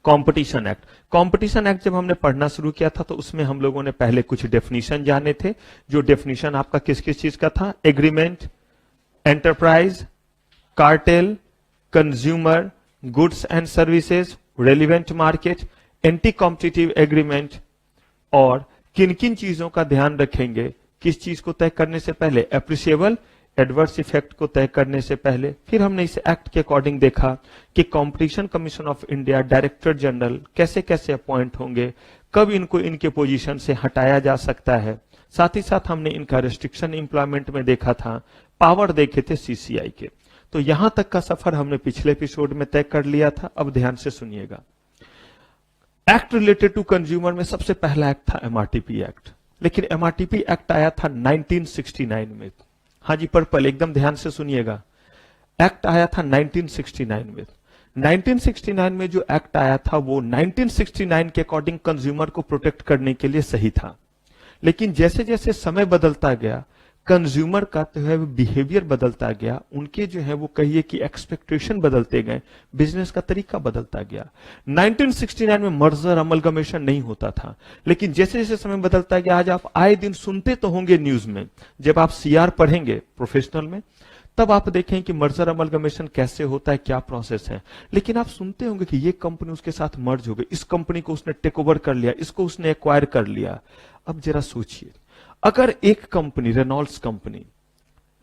Competition act. Competition act जब हमने पढ़ना शुरू किया था तो उसमें हम लोगों ने पहले कुछ डेफिनेशन जाने थे, जो डेफिनेशन आपका किस किस चीज का था? Agreement, enterprise, cartel, consumer, goods and services, relevant market, anti competitive agreement, और किन किन चीजों का ध्यान रखेंगे किस चीज को तय करने से पहले? एप्रिशिएबल एडवर्स इफेक्ट को तय करने से पहले। फिर हमने इस एक्ट के अकॉर्डिंग देखा कि competition commission of India director general कैसे कैसे अपॉइंट होंगे, कब इनको इनके पोजीशन से हटाया जा सकता है। साथ ही साथ हमने इनका रेस्ट्रिक्शन इंप्लॉयमेंट में देखा था, पावर देखे थे सीसीआई के। तो यहां तक का सफर हमने पिछले एपिसोड में तय कर लिया था। अब ध्यान से सुनिएगा। एक्ट रिलेटेड टू कंज्यूमर में सबसे पहला एक्ट था एमआरटीपी एक्ट, लेकिन एमआरटीपी एक्ट आया था 1969 में। हाँ जी, पर्पल, एकदम ध्यान से सुनिएगा। एक्ट आया था 1969 में। 1969 में जो एक्ट आया था वो 1969 के अकॉर्डिंग कंज्यूमर को प्रोटेक्ट करने के लिए सही था, लेकिन जैसे जैसे समय बदलता गया कंज्यूमर का जो है बिहेवियर बदलता गया, उनके जो है वो कहिए कि एक्सपेक्टेशन बदलते गए, बिजनेस का तरीका बदलता गया। 1969 में मर्जर अमलगमेशन नहीं होता था, लेकिन जैसे जैसे समय बदलता गया, आज आप आए दिन सुनते तो होंगे न्यूज में, जब आप सीआर पढ़ेंगे प्रोफेशनल में तब आप देखें कि मर्जर अमलगमेशन कैसे होता है, क्या प्रोसेस है। लेकिन आप सुनते होंगे कि ये कंपनी उसके साथ मर्ज हो गई, इस कंपनी को उसने टेक ओवर कर लिया, इसको उसने एक्वायर कर लिया। अब जरा सोचिए, अगर एक company Reynolds company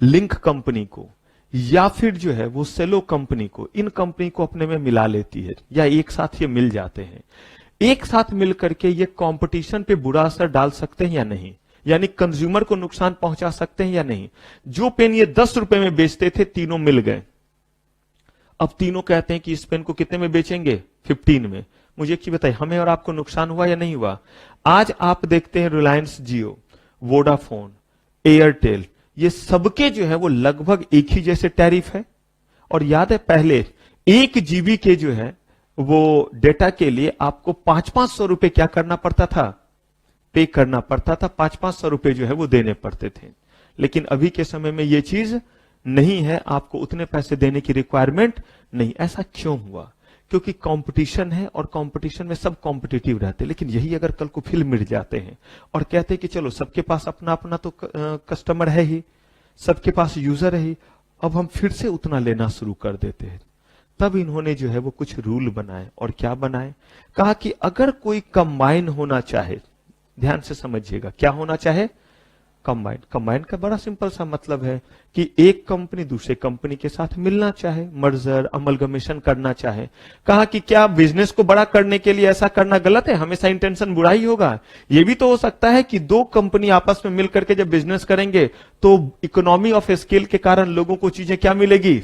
link company को या फिर जो है वो सेलो कंपनी को, इन कंपनी को अपने में मिला लेती है या एक साथ ये मिल जाते हैं, एक साथ मिल करके ये कंपटीशन पे बुरा असर डाल सकते हैं या नहीं? यानी कंज्यूमर को नुकसान पहुंचा सकते हैं या नहीं? जो पेन ये 10 रुपए में बेचते थे, तीनों मिल गए, अब तीनों कहते हैं कि इस पेन को कितने में बेचेंगे? 15 में। मुझे एक चीज बताइए, हमें और आपको नुकसान हुआ या नहीं हुआ? आज आप देखते हैं रिलायंस जियो, वोडाफोन, एयरटेल, ये सबके जो है वो लगभग एक ही जैसे टैरिफ है। और याद है पहले 1 जीबी के जो है वो डेटा के लिए आपको 500-500 रुपए क्या करना पड़ता था? पे करना पड़ता था, 500-500 रुपए जो है वो देने पड़ते थे। लेकिन अभी के समय में ये चीज नहीं है, आपको उतने पैसे देने की रिक्वायरमेंट नहीं। ऐसा क्यों हुआ? क्योंकि कंपटीशन है और कंपटीशन में सब कॉम्पिटिटिव रहते हैं। लेकिन यही अगर कल को फिर मिट जाते हैं और कहते हैं कि चलो सबके पास अपना अपना तो कस्टमर है ही, सबके पास यूजर है ही, अब हम फिर से उतना लेना शुरू कर देते हैं। तब इन्होंने जो है वो कुछ रूल बनाए। और क्या बनाए? कहा कि अगर कोई कंबाइन होना चाहे, ध्यान से समझिएगा, क्या होना चाहे? कंबाइन। कंबाइन का बड़ा सिंपल सा मतलब है कि एक कंपनी दूसरे कंपनी के साथ मिलना चाहे, मर्जर अमलगमेशन करना चाहे। कहा कि क्या बिजनेस को बड़ा करने के लिए ऐसा करना गलत है? हमेशा इंटेंशन बुरा ही होगा? यह भी तो हो सकता है कि दो कंपनी आपस में मिलकर के जब बिजनेस करेंगे तो इकोनॉमी ऑफ स्केल के कारण लोगों को चीजें क्या मिलेगी?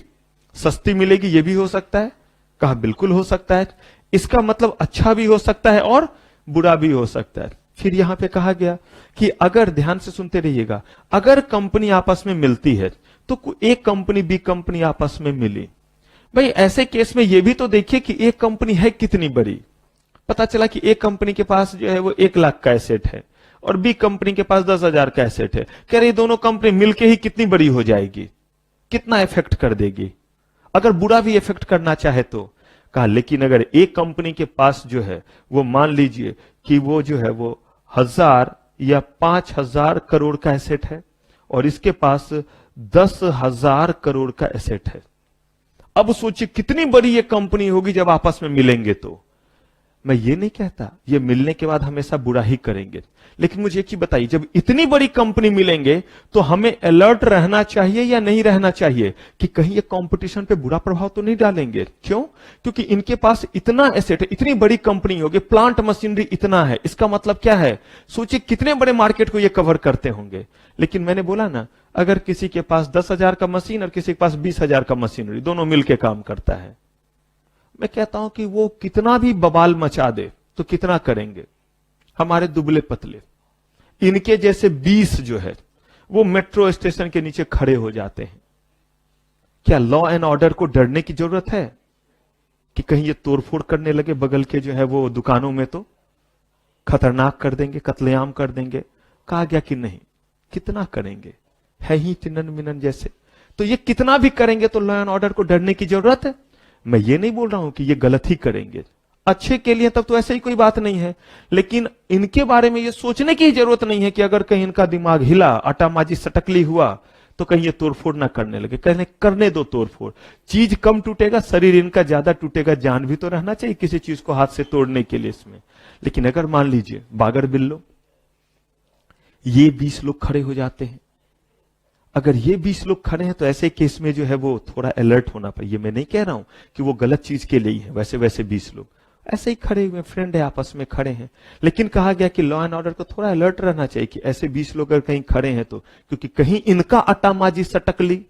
सस्ती मिलेगी। यह भी हो सकता है? कहा बिल्कुल हो सकता है। इसका मतलब अच्छा भी हो सकता है और बुरा भी हो सकता है। फिर यहां पे कहा गया कि अगर, ध्यान से सुनते रहिएगा, अगर कंपनी आपस में मिलती है तो एक कंपनी बी कंपनी आपस में मिली, भाई ऐसे केस में यह भी तो देखिए कि एक कंपनी है कितनी बड़ी। पता चला कि एक कंपनी के पास जो है वो 1 लाख का एसेट है और बी कंपनी के पास 10,000 का एसेट है। कह रही दोनों कंपनी मिलके ही कितनी बड़ी हो जाएगी, कितना इफेक्ट कर देगी, अगर बुरा भी इफेक्ट करना चाहे तो। कहा लेकिन अगर एक कंपनी के पास जो है वो, मान लीजिए कि वो जो है वो 1000 या 5000 करोड़ का एसेट है और इसके पास 10,000 करोड़ का एसेट है, अब सोचिए कितनी बड़ी ये कंपनी होगी जब आपस में मिलेंगे। तो मैं ये नहीं कहता ये मिलने के बाद हमेशा बुरा ही करेंगे, लेकिन मुझे एक चीज बताइए, जब इतनी बड़ी कंपनी मिलेंगे तो हमें अलर्ट रहना चाहिए या नहीं रहना चाहिए कि कहीं ये कंपटीशन पे बुरा प्रभाव तो नहीं डालेंगे? क्यों? क्योंकि इनके पास इतना एसेट है, इतनी बड़ी कंपनी होगी, प्लांट मशीनरी इतना है, इसका मतलब क्या है? सोचिए कितने बड़े मार्केट को ये कवर करते होंगे। लेकिन मैंने बोला ना, अगर किसी के पास 10,000 का मशीन और किसी के पास 20,000 का मशीनरी, दोनों मिलकर काम करता है, मैं कहता हूं कि वो कितना भी बवाल मचा दे तो कितना करेंगे? हमारे दुबले पतले, इनके जैसे 20 जो है वो मेट्रो स्टेशन के नीचे खड़े हो जाते हैं। क्या लॉ एंड ऑर्डर को डरने की जरूरत है कि कहीं ये तोड़फोड़ करने लगे बगल के जो है वो दुकानों में, तो खतरनाक कर देंगे, कत्लेआम कर देंगे? कहा गया कि नहीं, कितना करेंगे, है ही चिन्नन मिनन जैसे। तो ये कितना भी करेंगे तो लॉ एंड ऑर्डर को डरने की जरूरत है? मैं ये नहीं बोल रहा हूं कि ये गलत ही करेंगे, अच्छे के लिए, तब तो ऐसे ही कोई बात नहीं है। लेकिन इनके बारे में ये सोचने की जरूरत नहीं है कि अगर कहीं इनका दिमाग हिला, आटामाजी सटकली हुआ, तो कहीं ये तोड़फोड़ ना करने लगे। कहने करने दो तोड़फोड़, चीज कम टूटेगा, शरीर इनका ज्यादा टूटेगा, जान भी तो रहना चाहिए किसी चीज को हाथ से तोड़ने के लिए इसमें। लेकिन अगर मान लीजिए बागर बिल्लो, ये 20 लोग खड़े हो जाते हैं, अगर ये 20 लोग खड़े हैं तो ऐसे केस में जो है वो थोड़ा अलर्ट होना पड़े। ये मैं नहीं कह रहा हूं कि वो गलत चीज के लिए ही है, वैसे वैसे 20 लोग ऐसे ही खड़े हुए फ्रेंड है, आपस में खड़े हैं। लेकिन कहा गया कि लॉ एंड ऑर्डर को थोड़ा अलर्ट रहना चाहिए कि ऐसे 20 लोग अगर कहीं खड़े हैं तो, क्योंकि कहीं इनका आटामाजी सटक ली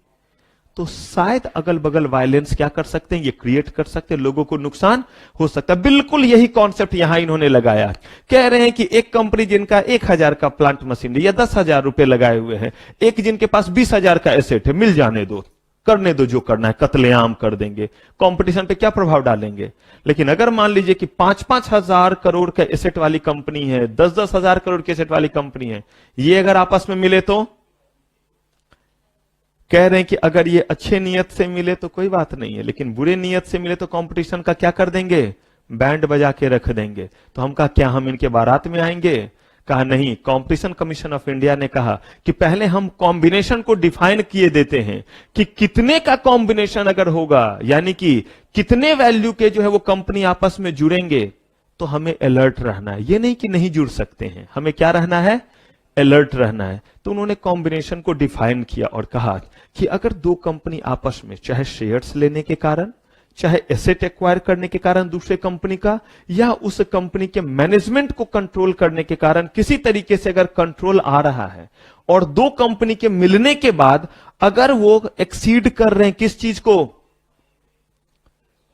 तो शायद अगल बगल वायलेंस क्या कर सकते हैं, ये क्रिएट कर सकते हैं, लोगों को नुकसान हो सकता है। बिल्कुल यही कॉन्सेप्ट यहां इन्होंने लगाया। कह रहे हैं कि एक कंपनी जिनका 1000 का प्लांट मशीनरी या 10,000 रुपए लगाए हुए हैं, एक जिनके पास 20,000 का एसेट है, मिल जाने दो, करने दो जो करना है, कत्लेआम कर देंगे, कंपटीशन पे क्या प्रभाव डालेंगे। लेकिन अगर मान लीजिए कि 5-5 हजार करोड़ का एसेट वाली कंपनी है, 10-10 हजार करोड़ के एसेट वाली कंपनी है, ये अगर आपस में मिले तो कह रहे हैं कि अगर ये अच्छे नियत से मिले तो कोई बात नहीं है, लेकिन बुरे नियत से मिले तो कंपटीशन का क्या कर देंगे, बैंड बजा के रख देंगे। तो हम कहा क्या हम इनके बारात में आएंगे? कहा नहीं। कंपटीशन कमीशन ऑफ इंडिया ने कहा कि पहले हम कॉम्बिनेशन को डिफाइन किए देते हैं कि कितने का कॉम्बिनेशन अगर होगा, यानी कि कितने वैल्यू के जो है वो कंपनी आपस में जुड़ेंगे, तो हमें अलर्ट रहना है। ये नहीं कि नहीं जुड़ सकते हैं, हमें क्या रहना है, अलर्ट रहना है। तो उन्होंने कॉम्बिनेशन को डिफाइन किया और कहा कि अगर दो कंपनी आपस में चाहे शेयर्स लेने के कारण, चाहे एसेट एक्वायर करने के कारण दूसरे कंपनी का, या उस कंपनी के मैनेजमेंट को कंट्रोल करने के कारण किसी तरीके से अगर कंट्रोल आ रहा है, और दो कंपनी के मिलने के बाद अगर वो एक्सीड कर रहे हैं किस चीज को,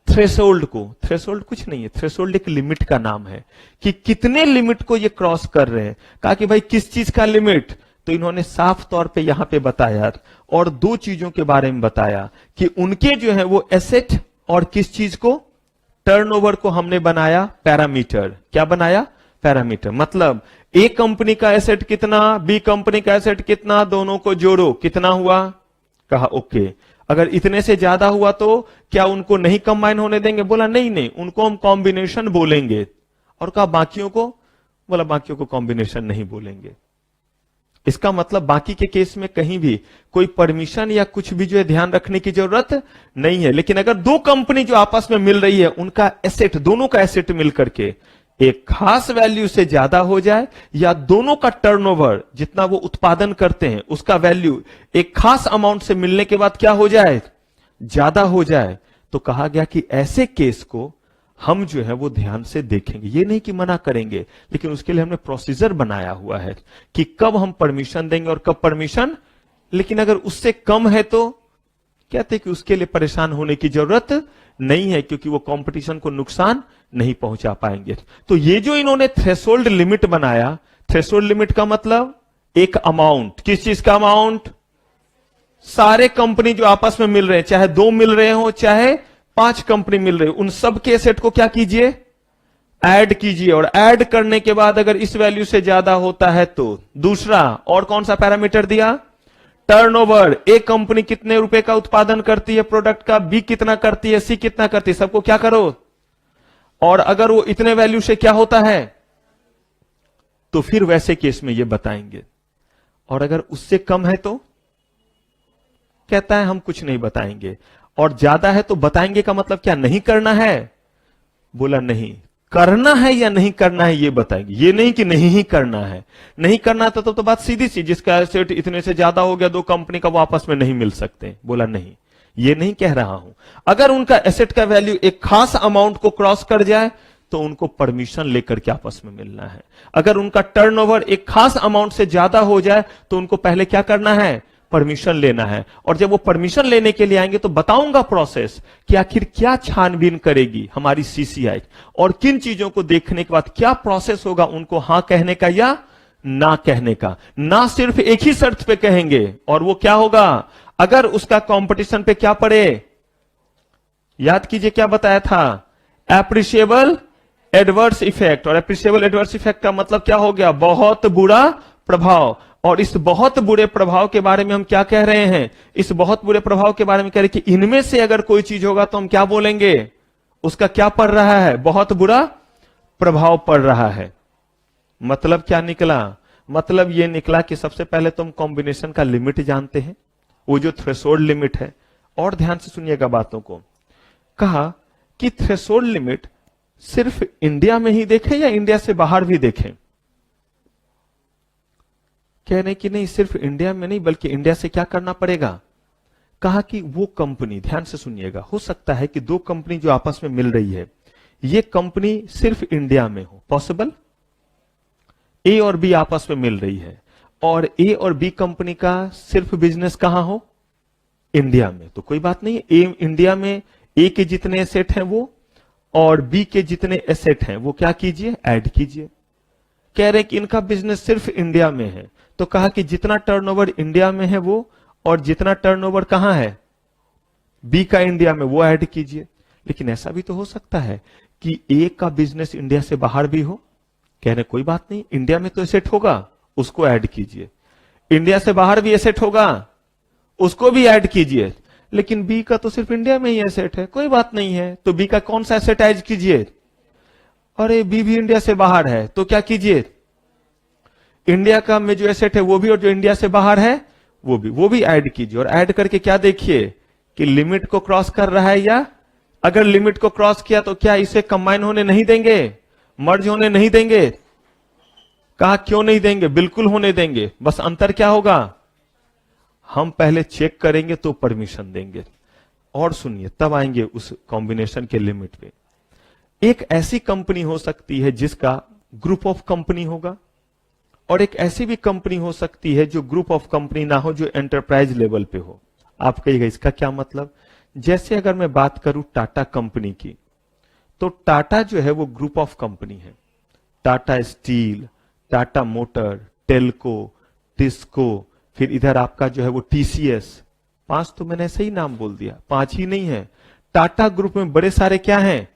थ्रेशोल्ड को। थ्रेशोल्ड कुछ नहीं है, थ्रेशोल्ड एक लिमिट का नाम है कि कितने लिमिट को ये क्रॉस कर रहे हैं। कहा कि भाई किस चीज का लिमिट, तो इन्होंने साफ तौर पे यहां पे बताया और दो चीजों के बारे में बताया कि उनके जो है वो एसेट और किस चीज को, टर्नओवर को हमने बनाया पैरामीटर। क्या बनाया, पैरामीटर। मतलब ए कंपनी का एसेट कितना, बी कंपनी का एसेट कितना, दोनों को जोड़ो, कितना हुआ। कहा ओके। अगर इतने से ज्यादा हुआ तो क्या उनको नहीं कंबाइन होने देंगे? बोला नहीं नहीं, उनको हम कॉम्बिनेशन बोलेंगे। और कहा बाकियों को, बोला बाकियों को कॉम्बिनेशन नहीं बोलेंगे। इसका मतलब बाकी के केस में कहीं भी कोई परमिशन या कुछ भी जो है ध्यान रखने की जरूरत नहीं है। लेकिन अगर दो कंपनी जो आपस में मिल रही है, उनका एसेट, दोनों का एसेट मिलकर के एक खास वैल्यू से ज्यादा हो जाए, या दोनों का टर्नओवर जितना वो उत्पादन करते हैं उसका वैल्यू एक खास अमाउंट से मिलने के बाद क्या हो जाए, ज्यादा हो जाए, तो कहा गया कि ऐसे केस को हम जो है वो ध्यान से देखेंगे। ये नहीं कि मना करेंगे, लेकिन उसके लिए हमने प्रोसीजर बनाया हुआ है कि कब हम परमिशन देंगे और कब परमिशन। लेकिन अगर उससे कम है तो कहते कि उसके लिए परेशान होने की जरूरत नहीं है, क्योंकि वो कंपटीशन को नुकसान नहीं पहुंचा पाएंगे। तो ये जो इन्होंने थ्रेशोल्ड लिमिट बनाया, थ्रेशोल्ड लिमिट का मतलब एक अमाउंट, किस चीज का अमाउंट, सारे कंपनी जो आपस में मिल रहे हैं, चाहे 2 मिल रहे हो चाहे 5 कंपनी मिल रही, उन सब के एसेट को क्या कीजिए, ऐड कीजिए। और ऐड करने के बाद अगर इस वैल्यू से ज्यादा होता है तो दूसरा, और कौन सा पैरामीटर दिया, टर्नओवर। ए कंपनी कितने रुपए का उत्पादन करती है प्रोडक्ट का, बी कितना करती है, सी कितना करती है, सबको क्या करो। और अगर वो इतने वैल्यू से क्या होता है, तो फिर वैसे केस में ये बताएंगे। और अगर उससे कम है तो कहता है हम कुछ नहीं बताएंगे। और ज्यादा है तो बताएंगे का मतलब क्या, नहीं करना है? बोला नहीं, करना है या नहीं करना है ये बताएंगे। ये नहीं कि नहीं ही करना है, नहीं करना था तो बात सीधी सी, जिसका एसेट इतने से ज्यादा हो गया दो कंपनी का, वो आपस में नहीं मिल सकते। बोला नहीं, ये नहीं कह रहा हूं। अगर उनका एसेट का वैल्यू एक खास अमाउंट को क्रॉस कर जाए तो उनको परमिशन लेकर के आपस में मिलना है। अगर उनका टर्नओवर एक खास अमाउंट से ज्यादा हो जाए तो उनको पहले क्या करना है, परमिशन लेना है। और जब वो परमिशन लेने के लिए आएंगे तो बताऊंगा प्रोसेस कि आखिर क्या छानबीन करेगी हमारी सीसीआई, और किन चीजों को देखने के बाद क्या प्रोसेस होगा उनको हां कहने का या ना कहने का। ना सिर्फ एक ही शर्त पे कहेंगे, और वो क्या होगा, अगर उसका कंपटीशन पे क्या पड़े। याद कीजिए क्या बताया था, एप्रिशिएबल एडवर्स इफेक्ट। और एप्रिशिएबल एडवर्स इफेक्ट का मतलब क्या हो गया, बहुत बुरा प्रभाव। और इस बहुत बुरे प्रभाव के बारे में हम क्या कह रहे हैं, इस बहुत बुरे प्रभाव के बारे में कह रहे हैं कि इनमें से अगर कोई चीज होगा तो हम क्या बोलेंगे, उसका क्या पड़ रहा है? बहुत बुरा प्रभाव पड़ रहा है। मतलब क्या निकला? मतलब ये निकला कि सबसे पहले तुम कॉम्बिनेशन का लिमिट जानते हैं, वो जो थ्रेशोल्ड लिमिट है। और ध्यान से सुनिएगा बातों को। कहा कि थ्रेशोल्ड लिमिट सिर्फ इंडिया में ही देखें या इंडिया से बाहर भी देखें? कह रहे कि नहीं, सिर्फ इंडिया में नहीं बल्कि इंडिया से क्या करना पड़ेगा? कहा कि वो कंपनी, ध्यान से सुनिएगा, हो सकता है कि दो कंपनी जो आपस में मिल रही है, ये कंपनी सिर्फ इंडिया में हो, पॉसिबल। ए और बी आपस में मिल रही है और ए और बी कंपनी का सिर्फ बिजनेस कहां हो? इंडिया में। तो कोई बात नहीं, ए इंडिया में ए के जितने एसेट हैं वो और बी के जितने एसेट हैं वो क्या कीजिए? ऐड कीजिए। कह रहे कि इनका बिजनेस सिर्फ इंडिया में है, तो कहा कि जितना टर्नओवर इंडिया में है वो और जितना टर्नओवर कहां है बी का इंडिया में, वो ऐड कीजिए। लेकिन ऐसा भी तो हो सकता है कि ए का बिजनेस इंडिया से बाहर भी हो। कह रहे कोई बात नहीं, इंडिया में तो एसेट होगा, उसको ऐड कीजिए। इंडिया से बाहर भी एसेट होगा, उसको भी ऐड कीजिए। लेकिन बी का तो सिर्फ इंडिया में ही एसेट है, कोई बात नहीं है, तो बी का कौन सा एसेट ऐड कीजिए? अरे बी भी इंडिया से बाहर है, तो क्या कीजिए? इंडिया का में जो एसेट है वो भी और जो इंडिया से बाहर है वो भी ऐड कीजिए। और ऐड करके क्या देखिए कि लिमिट को क्रॉस कर रहा है, या अगर लिमिट को क्रॉस किया तो क्या इसे कंबाइन होने नहीं देंगे, मर्ज होने नहीं देंगे? कहा क्यों नहीं देंगे? बिल्कुल होने देंगे। बस अंतर क्या होगा? हम पहले चेक करेंगे तो परमिशन देंगे। और सुनिए, तब आएंगे उस कॉम्बिनेशन के लिमिट पे। एक ऐसी कंपनी हो सकती है जिसका ग्रुप ऑफ कंपनी होगा, और एक ऐसी भी कंपनी हो सकती है जो ग्रुप ऑफ कंपनी ना हो, जो एंटरप्राइज लेवल पे हो। आप कहिएगा इसका क्या मतलब? जैसे अगर मैं बात करूं टाटा कंपनी की, तो टाटा जो है वो ग्रुप ऑफ कंपनी है। टाटा स्टील, टाटा मोटर, टेल्को, टिस्को, फिर इधर आपका जो है वो टीसीएस। 5 तो मैंने ऐसे ही नाम बोल दिया, 5 ही नहीं है। टाटा ग्रुप में बड़े सारे क्या हैं?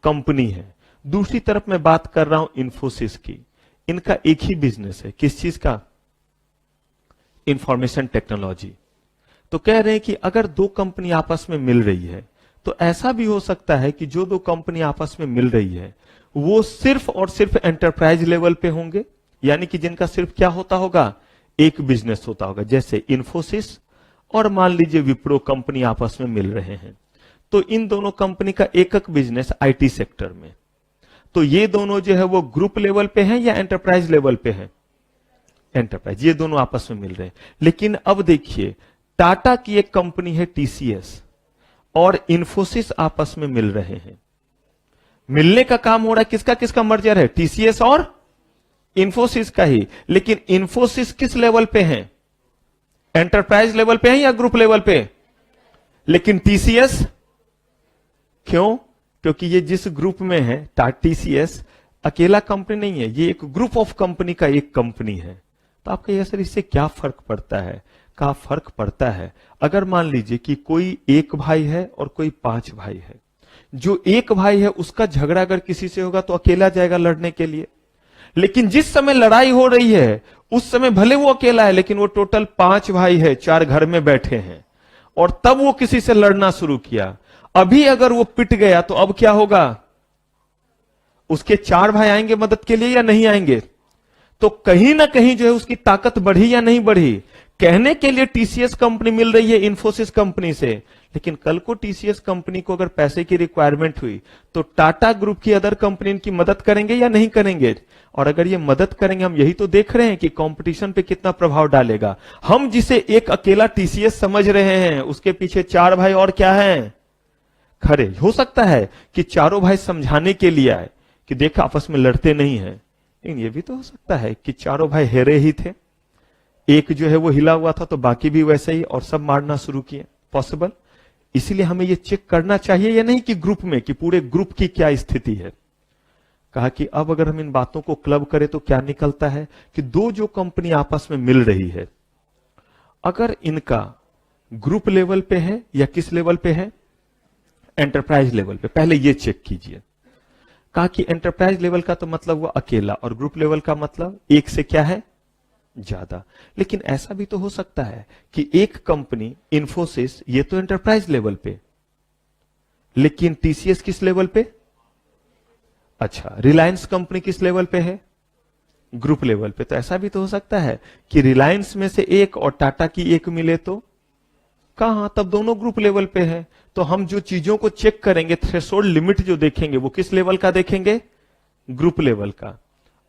कंपनी है। दूसरी तरफ मैं बात कर रहा हूं इंफोसिस की, इनका एक ही बिजनेस है, किस चीज का? Information technology. तो कह रहे हैं कि अगर दो कंपनी आपस में मिल रही है, तो ऐसा भी हो सकता है कि जो दो कंपनी आपस में मिल रही है वो सिर्फ और सिर्फ एंटरप्राइज लेवल पे होंगे, यानी कि जिनका सिर्फ क्या होता होगा? एक बिजनेस होता होगा। जैसे इंफोसिस और मान लीजिए विप्रो कंपनी आपस में मिल रहे हैं, तो इन दोनों कंपनी का एक बिजनेस आईटी सेक्टर में। तो ये दोनों जो है वो ग्रुप लेवल पे हैं या एंटरप्राइज लेवल पे हैं? एंटरप्राइज। ये दोनों आपस में मिल रहे हैं। लेकिन अब देखिए, टाटा की एक कंपनी है टीसीएस और इंफोसिस आपस में मिल रहे हैं। मिलने का काम हो रहा है, किसका किसका मर्जर है? टीसीएस और इंफोसिस का ही। लेकिन इंफोसिस किस लेवल पे है? एंटरप्राइज लेवल पे है या ग्रुप लेवल पे? लेकिन टीसीएस क्यों? क्योंकि ये जिस ग्रुप में है, टीसीएस अकेला कंपनी नहीं है, ये एक ग्रुप ऑफ कंपनी का एक कंपनी है। तो आपका ये सर इससे क्या फर्क पड़ता है? का फर्क पड़ता है, अगर मान लीजिए कि कोई एक भाई है और कोई 5 भाई है। जो एक भाई है उसका झगड़ा अगर किसी से होगा तो अकेला जाएगा लड़ने के लिए। लेकिन जिस समय लड़ाई हो रही है उस समय भले वो अकेला है, लेकिन वो टोटल 5 भाई है, 4 घर में बैठे हैं, और तब वो किसी से लड़ना शुरू किया। अभी अगर वो पिट गया तो अब क्या होगा? उसके 4 भाई आएंगे मदद के लिए या नहीं आएंगे? तो कहीं ना कहीं जो है उसकी ताकत बढ़ी या नहीं बढ़ी? कहने के लिए टीसीएस कंपनी मिल रही है इंफोसिस कंपनी से, लेकिन कल को टीसीएस कंपनी को अगर पैसे की रिक्वायरमेंट हुई तो टाटा ग्रुप की अदर कंपनी इनकी मदद करेंगे या नहीं करेंगे? और अगर ये मदद करेंगे, हम यही तो देख रहे हैं कि कंपटीशन पे कितना प्रभाव डालेगा। हम जिसे एक अकेला टीसीएस समझ रहे हैं, उसके पीछे 4 भाई और क्या है? खड़े। हो सकता है कि चारों भाई समझाने के लिए आए कि देखा आपस में लड़ते नहीं है, लेकिन ये भी तो हो सकता है कि चारों भाई हेरे ही थे, एक जो है वो हिला हुआ था तो बाकी भी वैसे ही, और सब मारना शुरू किए। पॉसिबल। इसीलिए हमें ये चेक करना चाहिए या नहीं कि ग्रुप में, कि पूरे ग्रुप की क्या स्थिति है। कहा कि अब अगर हम इन बातों को क्लब करें तो क्या निकलता है कि दो जो कंपनी आपस में मिल रही है, अगर इनका ग्रुप लेवल पे है या किस लेवल पे है? एंटरप्राइज लेवल पे। पहले ये चेक कीजिए। कहा कि एंटरप्राइज लेवल का तो मतलब वो अकेला, और ग्रुप लेवल का मतलब एक से क्या है? ज्यादा। लेकिन ऐसा भी तो हो सकता है कि एक कंपनी इंफोसिस, ये तो एंटरप्राइज लेवल पे, लेकिन टीसीएस किस लेवल पे? अच्छा, रिलायंस कंपनी किस लेवल पे है? ग्रुप लेवल पे। तो ऐसा भी तो हो सकता है कि रिलायंस में से एक और टाटा की एक मिले तो कहां, तब दोनों ग्रुप लेवल पे है। तो हम जो चीजों को चेक करेंगे, थ्रेशोल्ड लिमिट जो देखेंगे, वो किस लेवल का देखेंगे? ग्रुप लेवल का।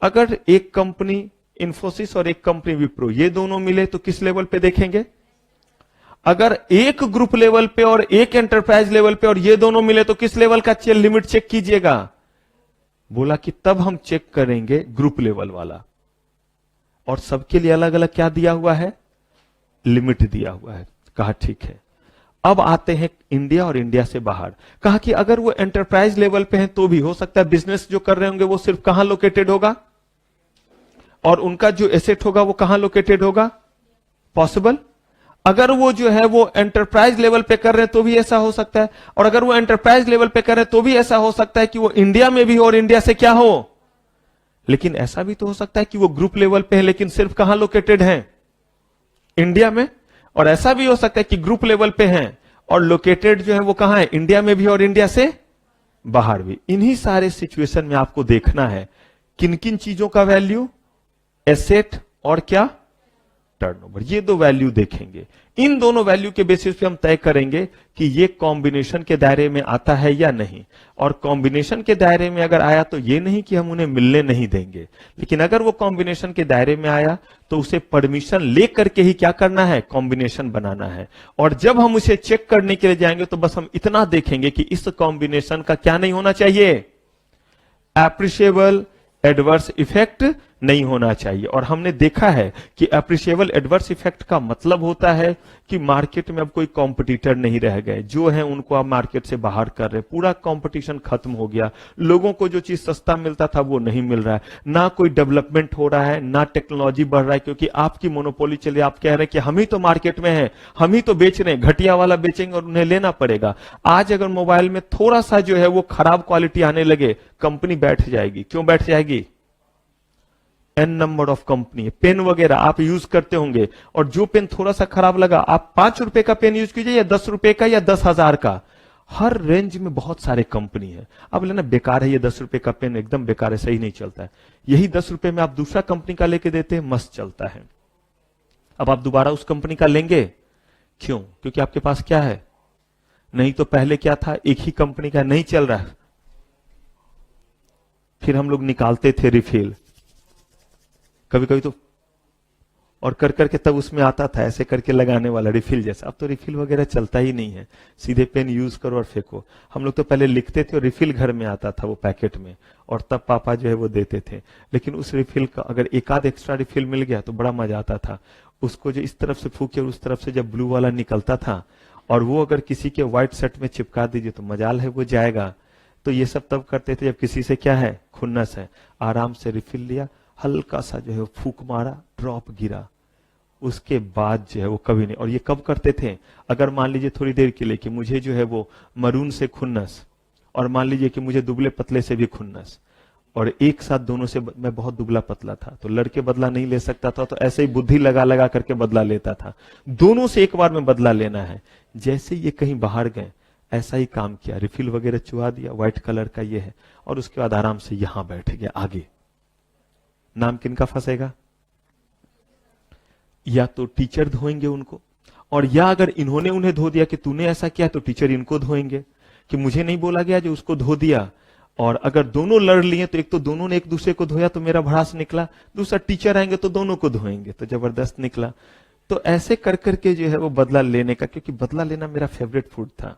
अगर एक कंपनी इंफोसिस और एक कंपनी विप्रो, ये दोनों मिले तो किस लेवल पे देखेंगे? अगर एक ग्रुप लेवल पे और एक एंटरप्राइज लेवल पे और ये दोनों मिले तो किस लेवल का लिमिट चेक कीजिएगा? बोला कि तब हम चेक करेंगे ग्रुप लेवल वाला। और सबके लिए अलग अलग क्या दिया हुआ है? लिमिट दिया हुआ है। कहा ठीक है। अब आते हैं इंडिया और इंडिया से बाहर। कहा कि अगर वो एंटरप्राइज लेवल पे हैं तो भी हो सकता है बिजनेस जो कर रहे होंगे वो सिर्फ कहां लोकेटेड होगा, और उनका जो एसेट होगा वो कहां लोकेटेड होगा? पॉसिबल। अगर वो जो है वो एंटरप्राइज लेवल पे कर रहे हैं तो भी ऐसा हो सकता है, और अगर वो एंटरप्राइज लेवल पे कर रहे हैं तो भी ऐसा हो सकता है कि वो इंडिया में भी हो और इंडिया से क्या हो। लेकिन ऐसा भी तो हो सकता है कि वो ग्रुप लेवल पे है लेकिन सिर्फ कहां लोकेटेड है? इंडिया में। और ऐसा भी हो सकता है कि ग्रुप लेवल पे हैं और लोकेटेड जो है वो कहां है? इंडिया में भी और इंडिया से बाहर भी। इन्हीं सारे सिचुएशन में आपको देखना है किन किन चीजों का वैल्यू, एसेट और क्या? टर्नओवर। ये दो वैल्यू देखेंगे। इन दोनों वैल्यू के बेसिस पे हम तय करेंगे कि ये कॉम्बिनेशन के दायरे में आता है या नहीं। और कॉम्बिनेशन के दायरे में अगर आया तो ये नहीं कि हम उन्हें मिलने नहीं देंगे, लेकिन अगर वो कॉम्बिनेशन के दायरे में आया तो उसे परमिशन लेकर के ही क्या करना है? कॉम्बिनेशन बनाना है। और जब हम उसे चेक करने के लिए जाएंगे तो बस हम इतना देखेंगे कि इस कॉम्बिनेशन का क्या नहीं होना चाहिए? एप्रिशिएबल एडवर्स इफेक्ट नहीं होना चाहिए। और हमने देखा है कि अप्रिशिएबल एडवर्स इफेक्ट का मतलब होता है कि मार्केट में अब कोई कॉम्पिटिटर नहीं रह गए, जो है उनको आप मार्केट से बाहर कर रहे, पूरा कंपटीशन खत्म हो गया, लोगों को जो चीज सस्ता मिलता था वो नहीं मिल रहा है, ना कोई डेवलपमेंट हो रहा है, ना टेक्नोलॉजी बढ़ रहा है, क्योंकि आपकी मोनोपोली चले, आप कह रहे हैं कि हम ही तो मार्केट में हैं, हम ही तो बेच रहे हैं, घटिया वाला बेचेंगे और उन्हें लेना पड़ेगा। आज अगर मोबाइल में थोड़ा सा जो है वो खराब क्वालिटी आने लगे, कंपनी बैठ जाएगी। क्यों बैठ जाएगी? An number of company. Pen वगैरह आप यूज करते होंगे, और जो पेन थोड़ा सा खराब लगा, आप 5 रुपए का पेन यूज कीजिए या 10 रुपए का या 10,000 का, हर रेंज में बहुत सारे कंपनी है। अब लेना बेकार है, ये 10 रुपए का पेन एकदम बेकार है, सही नहीं चलता है। यही 10 रुपए में आप दूसरा कंपनी का लेके देते हैं, मस्त चलता है। अब आप दोबारा उस कंपनी का लेंगे, क्यों? क्योंकि आपके पास क्या है? नहीं तो पहले क्या था? एक ही कंपनी का नहीं चल रहा है, फिर हम लोग निकालते थे रिफिल कभी कभी तो, और कर करके तब उसमें आता था ऐसे करके लगाने वाला रिफिल जैसा। अब तो रिफिल वगैरह चलता ही नहीं है, सीधे पेन यूज करो और फेंको। हम लोग तो पहले लिखते थे और रिफिल घर में आता था वो पैकेट में, और तब पापा जो है वो देते थे। लेकिन उस रिफिल का अगर एक आध एक्स्ट्रा रिफिल मिल गया तो बड़ा मजा आता था। उसको जो इस तरफ से फूके और उस तरफ से जब ब्लू वाला निकलता था, और वो अगर किसी के व्हाइट शर्ट में चिपका दीजिए तो मजाल है वो जाएगा। तो ये सब तब करते थे जब किसी से क्या है? खुन्नस है। आराम से रिफिल लिया, हल्का सा जो है फूक मारा, ड्रॉप गिरा, उसके बाद जो है वो कभी नहीं। और ये कब करते थे? अगर मान लीजिए थोड़ी देर के लिए कि मुझे जो है वो मरून से खुन्नस, और मान लीजिए कि मुझे दुबले पतले से भी खुन्नस, और एक साथ दोनों से मैं बहुत दुबला पतला था तो लड़के बदला नहीं ले सकता था, तो ऐसे ही बुद्धि लगा लगा करके बदला लेता था। दोनों से एक बार में बदला लेना है। जैसे ये कहीं बाहर गए, ऐसा ही काम किया, रिफिल वगैरह चुहा दिया, व्हाइट कलर का ये है, और उसके बाद आराम से यहां बैठ गया आगे। नाम किनका फंसेगा? या तो टीचर धोएंगे उनको, और या अगर इन्होंने उन्हें धो दिया कि तूने ऐसा किया, तो टीचर इनको धोएंगे कि मुझे नहीं बोला गया जो उसको धो दिया। और अगर दोनों लड़ लिए तो एक तो दोनों ने एक दूसरे को धोया तो मेरा भड़ास निकला, दूसरा टीचर आएंगे तो दोनों को धोएंगे तो जबरदस्त निकला। तो ऐसे कर करके जो है वो बदला लेने का, क्योंकि बदला लेना मेरा फेवरेट फूड था।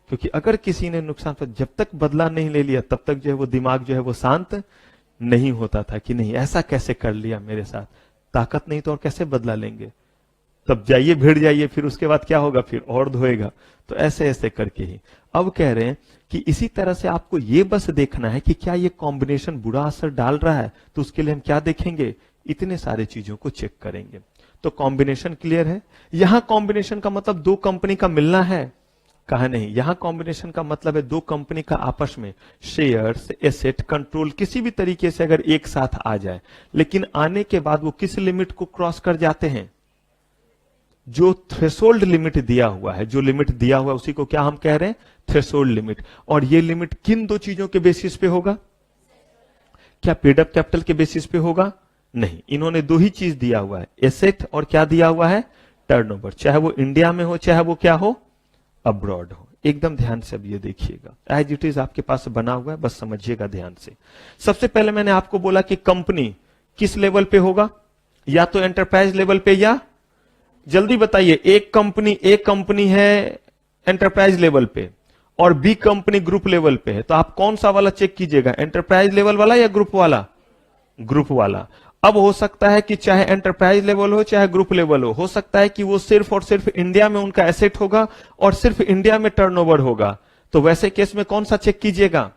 क्योंकि अगर किसी ने नुकसान पर, जब तक बदला नहीं ले लिया तब तक जो है वो दिमाग जो है वो शांत नहीं होता था कि नहीं ऐसा कैसे कर लिया मेरे साथ, ताकत नहीं तो और कैसे बदला लेंगे। तब जाइए भिड़ जाइए, फिर उसके बाद क्या होगा? फिर और धोएगा। तो ऐसे ऐसे करके ही अब कह रहे हैं कि इसी तरह से आपको ये बस देखना है कि क्या ये कॉम्बिनेशन बुरा असर डाल रहा है, तो उसके लिए हम क्या देखेंगे? इतने सारे चीजों को चेक करेंगे। तो कॉम्बिनेशन क्लियर है। यहां कॉम्बिनेशन का मतलब दो कंपनी का मिलना है, कहा नहीं। यहां कॉम्बिनेशन का मतलब है दो कंपनी का आपस में शेयर्स, एसेट, कंट्रोल किसी भी तरीके से अगर एक साथ आ जाए, लेकिन आने के बाद वो किस लिमिट को क्रॉस कर जाते हैं? जो थ्रेशोल्ड लिमिट दिया हुआ है, जो लिमिट दिया हुआ है उसी को क्या हम कह रहे हैं, थ्रेशोल्ड लिमिट। और ये लिमिट किन दो चीजों के बेसिस पे होगा? क्या पेड अप कैपिटल के बेसिस पे होगा? नहीं, इन्होंने दो ही चीज दिया हुआ है, एसेट और क्या दिया हुआ है, टर्नओवर, चाहे वो इंडिया में हो चाहे वो क्या हो, अब्रॉड हो। एकदम ध्यान से अब ये देखिएगा, एज इट इज आपके पास बना हुआ है, बस समझिएगा ध्यान से। सबसे पहले मैंने आपको बोला कि कंपनी किस लेवल पे होगा, या तो एंटरप्राइज लेवल पे, या जल्दी बताइए, एक कंपनी है एंटरप्राइज लेवल पे और बी कंपनी ग्रुप लेवल पे है, तो आप कौन सा वाला चेक कीजिएगा, एंटरप्राइज लेवल वाला या ग्रुप वाला? ग्रुप वाला। अब हो सकता है कि चाहे एंटरप्राइज लेवल हो चाहे ग्रुप लेवल हो सकता है कि वो सिर्फ और सिर्फ इंडिया में उनका एसेट होगा और सिर्फ इंडिया में टर्नओवर होगा, तो वैसे केस में कौन सा चेक कीजिएगा,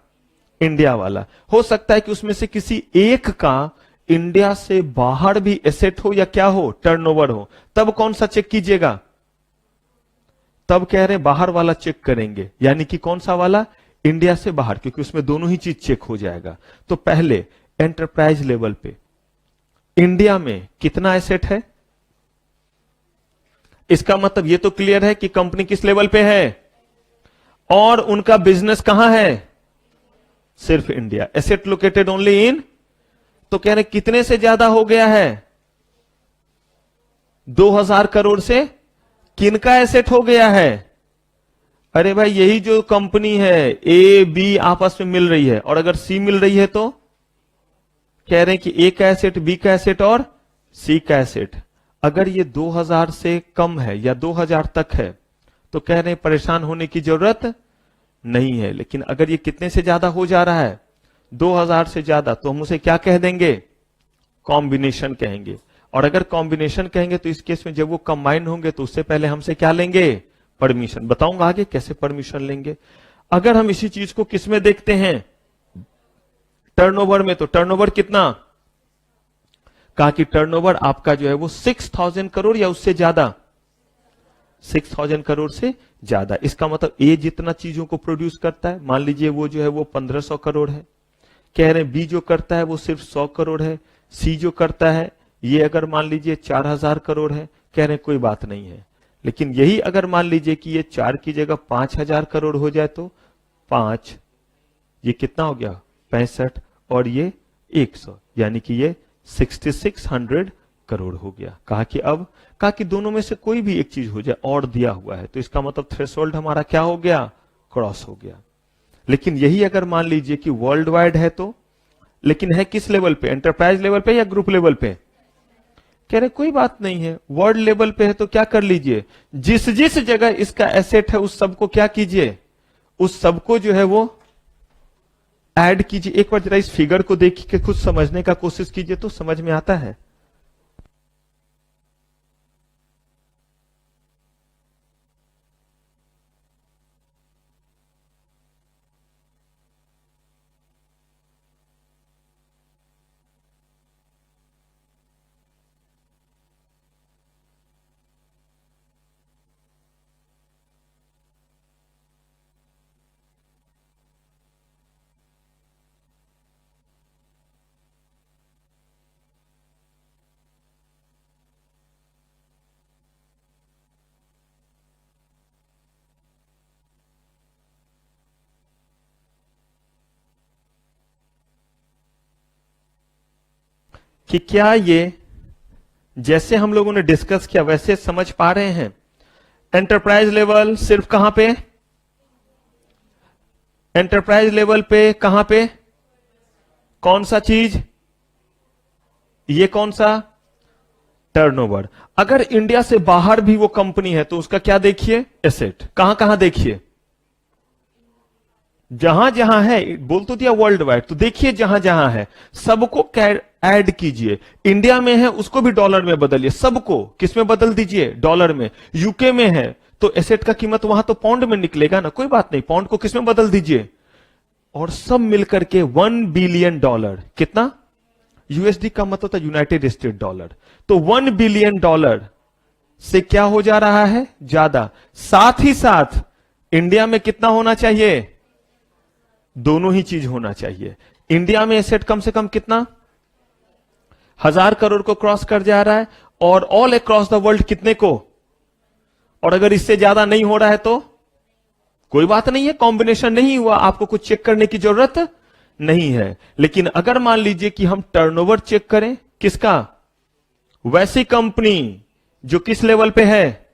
इंडिया वाला। हो सकता है कि उसमें से किसी एक का इंडिया से बाहर भी एसेट हो या क्या हो, टर्नओवर हो, तब कौन सा चेक कीजिएगा, तब कह रहे बाहर वाला चेक करेंगे, यानी कि कौन सा वाला, इंडिया से बाहर, क्योंकि उसमें दोनों ही चीज चेक हो जाएगा। तो पहले एंटरप्राइज लेवल पे इंडिया में कितना एसेट है, इसका मतलब ये तो क्लियर है कि कंपनी किस लेवल पे है और उनका बिजनेस कहां है, सिर्फ India, asset located only in, तो कह रहे कितने से ज्यादा हो गया है, 2000 करोड़ से किनका एसेट हो गया है, अरे भाई यही जो कंपनी है ए बी आपस में मिल रही है, और अगर सी मिल रही है तो कह रहे हैं कि ए का एसेट, बी का एसेट और सी का एसेट। अगर ये 2000 से कम है या 2000 तक है तो कह रहे हैं परेशान होने की जरूरत नहीं है, लेकिन अगर ये कितने से ज्यादा हो जा रहा है, 2000 से ज्यादा, तो हम उसे क्या कह देंगे, कॉम्बिनेशन कहेंगे। और अगर कॉम्बिनेशन कहेंगे तो इस केस में जब वो कंबाइन होंगे तो उससे पहले हमसे क्या लेंगे, परमिशन। बताऊंगा आगे कैसे परमिशन लेंगे। अगर हम इसी चीज को किस में देखते हैं, टर्नओवर में, तो टर्नओवर कितना, कहा कि टर्नओवर आपका जो है वो 6000 करोड़ या उससे ज्यादा, 6000 करोड़ से ज्यादा। इसका मतलब ए जितना चीजों को प्रोड्यूस करता है, मान लीजिए वो जो है वो 1500 करोड़ है, कह रहे हैं बी जो करता है वो सिर्फ 100 करोड़ है, सी जो करता है ये अगर मान लीजिए 4000 करोड़ है, कह रहे हैं कोई बात नहीं है। लेकिन यही अगर मान लीजिए कि ये 4 की जगह 5000 करोड़ हो जाए तो 5, ये कितना हो गया 65, और ये 100, यानी कि ये 6600 करोड़ हो गया। कहा कि दोनों में से कोई भी एक चीज हो जाए और दिया हुआ है, तो इसका मतलब थ्रेशोल्ड हमारा क्या हो गया, क्रॉस हो गया। लेकिन यही अगर मान लीजिए कि वर्ल्ड वाइड है तो, लेकिन है किस लेवल पे, एंटरप्राइज लेवल पे या ग्रुप लेवल पे, कह रहे कोई बात नहीं है, वर्ल्ड लेवल पे है तो क्या कर लीजिए, जिस जिस जगह इसका एसेट है उस सबको क्या कीजिए, उस सबको जो है वो ऐड कीजिए। एक बार जरा इस फिगर को देख के खुद समझने का कोशिश कीजिए तो समझ में आता है। कि क्या ये जैसे हम लोगों ने डिस्कस किया वैसे समझ पा रहे हैं। एंटरप्राइज लेवल सिर्फ कहां पे, एंटरप्राइज लेवल पे कहां पे, कौन सा चीज, ये कौन सा, टर्नओवर। अगर इंडिया से बाहर भी वो कंपनी है तो उसका क्या देखिए, एसेट। कहां कहां देखिए, जहां जहां है, बोल तो दिया वर्ल्ड वाइड, तो देखिए जहां जहां है सबको ऐड कीजिए। इंडिया में है उसको भी डॉलर में बदलिए, सबको किस में बदल दीजिए, डॉलर में। यूके में है तो एसेट का कीमत वहां तो पाउंड में निकलेगा ना, कोई बात नहीं, पाउंड को किस में बदल दीजिए, और सब मिलकर के $1 बिलियन, कितना, यूएसडी का मतलब था यूनाइटेड स्टेट डॉलर, तो $1 बिलियन से क्या हो जा रहा है, ज्यादा। साथ ही साथ इंडिया में कितना होना चाहिए, दोनों ही चीज होना चाहिए। इंडिया में एसेट कम से कम कितना, 1000 करोड़ को क्रॉस कर जा रहा है, और ऑल अक्रॉस द वर्ल्ड कितने को, और अगर इससे ज्यादा नहीं हो रहा है तो कोई बात नहीं है, कॉम्बिनेशन नहीं हुआ, आपको कुछ चेक करने की जरूरत नहीं है। लेकिन अगर मान लीजिए कि हम टर्नओवर चेक करें, किसका, वैसी कंपनी जो किस लेवल पे है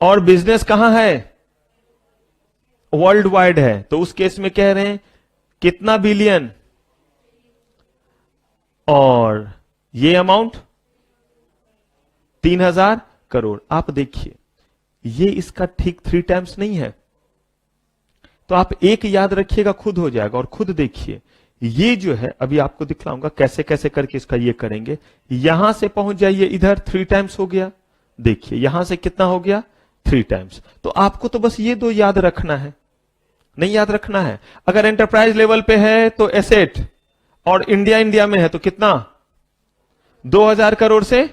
और बिजनेस कहां है, वर्ल्ड वाइड है, तो उस केस में कह रहे हैं कितना बिलियन, और ये अमाउंट 3000 करोड़। आप देखिए ये इसका ठीक 3 टाइम्स नहीं है, तो आप एक याद रखिएगा, खुद हो जाएगा। और खुद देखिए ये जो है, अभी आपको दिखलाऊंगा कैसे कैसे करके इसका ये करेंगे। यहां से पहुंच जाइए इधर, 3 टाइम्स हो गया। देखिए यहां से कितना हो गया, 3 टाइम्स। तो आपको तो बस ये 2 याद रखना है, नहीं याद रखना है। अगर एंटरप्राइज लेवल पे है तो एसेट, और इंडिया में है तो कितना, 2000 करोड़ से,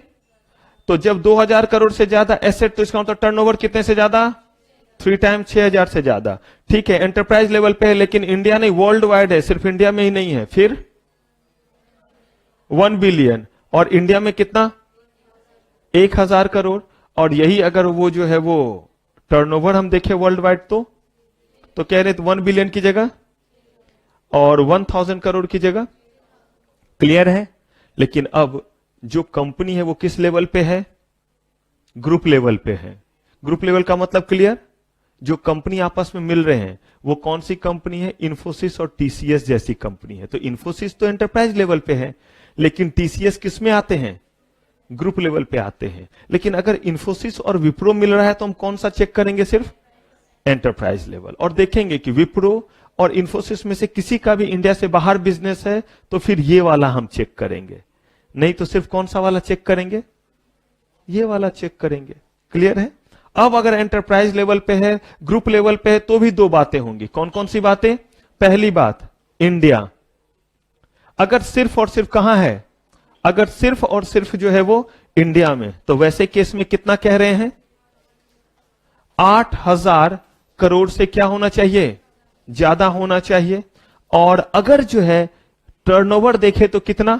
तो जब 2000 करोड़ से ज्यादा एसेट, तो इसका मतलब टर्नओवर कितने से ज्यादा, 3 टाइम्स, 6000 से ज्यादा। ठीक है, एंटरप्राइज लेवल पे है, लेकिन इंडिया नहीं, वर्ल्ड वाइड है, सिर्फ इंडिया में ही नहीं है, फिर 1 बिलियन, और इंडिया में कितना, 1000 करोड़। और यही अगर वो जो है वो टर्नओवर हम देखें वर्ल्ड वाइड, तो कह रहे 1 बिलियन की जगह और 1000 करोड़ की जगह। क्लियर है। लेकिन अब जो कंपनी है वो किस लेवल पे है, ग्रुप लेवल पे है। ग्रुप लेवल का मतलब क्लियर, जो कंपनी आपस में मिल रहे हैं वो कौन सी कंपनी है, इन्फोसिस और टीसीएस जैसी कंपनी है। तो इन्फोसिस तो एंटरप्राइज लेवल पे है, लेकिन टीसीएस किस में आते हैं, ग्रुप लेवल पे आते हैं। लेकिन अगर इन्फोसिस और विप्रो मिल रहा है तो हम कौन सा चेक करेंगे, सिर्फ एंटरप्राइज लेवल। और देखेंगे कि विप्रो और इन्फोसिस में से किसी का भी इंडिया से बाहर बिजनेस है तो फिर ये वाला हम चेक करेंगे, नहीं तो सिर्फ कौन सा वाला चेक करेंगे, ये वाला चेक करेंगे। क्लियर है। अब अगर एंटरप्राइज लेवल पे है, ग्रुप लेवल पे है, तो भी 2 बातें होंगी। कौन कौन सी बातें, पहली बात इंडिया, अगर सिर्फ और सिर्फ कहां है, अगर सिर्फ और सिर्फ जो है वो इंडिया में, तो वैसे केस में कितना कह रहे हैं, 8000 करोड़ से क्या होना चाहिए, ज्यादा होना चाहिए। और अगर जो है टर्नओवर देखे तो कितना,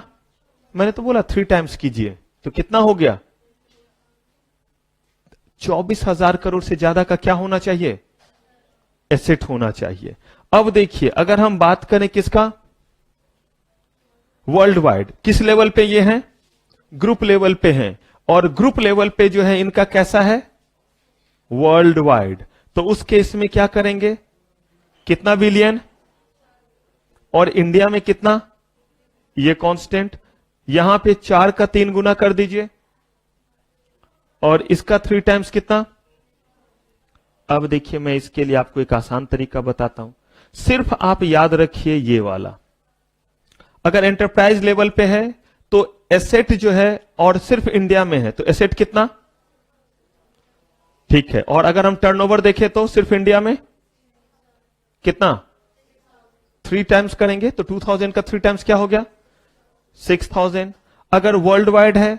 मैंने तो बोला 3 टाइम्स कीजिए, तो कितना हो गया, 24,000 करोड़ से ज्यादा का क्या होना चाहिए, एसेट होना चाहिए। अब देखिए अगर हम बात करें किसका, वर्ल्ड वाइड, किस लेवल पे ये है, ग्रुप लेवल पे है, और ग्रुप लेवल पे जो है इनका कैसा है, वर्ल्ड वाइड। तो उस केस में क्या करेंगे, कितना बिलियन, और इंडिया में कितना, ये कांस्टेंट, यहां पे 4 का 3 गुना कर दीजिए, और इसका 3 टाइम्स कितना। अब देखिए मैं इसके लिए आपको एक आसान तरीका बताता हूं, सिर्फ आप याद रखिए ये वाला, अगर एंटरप्राइज लेवल पे है तो एसेट जो है, और सिर्फ इंडिया में है तो एसेट कितना, ठीक है। और अगर हम टर्नओवर देखें तो सिर्फ इंडिया में कितना, 3 टाइम्स करेंगे तो 2000 का 3 टाइम्स क्या हो गया, 6000। अगर वर्ल्ड वाइड है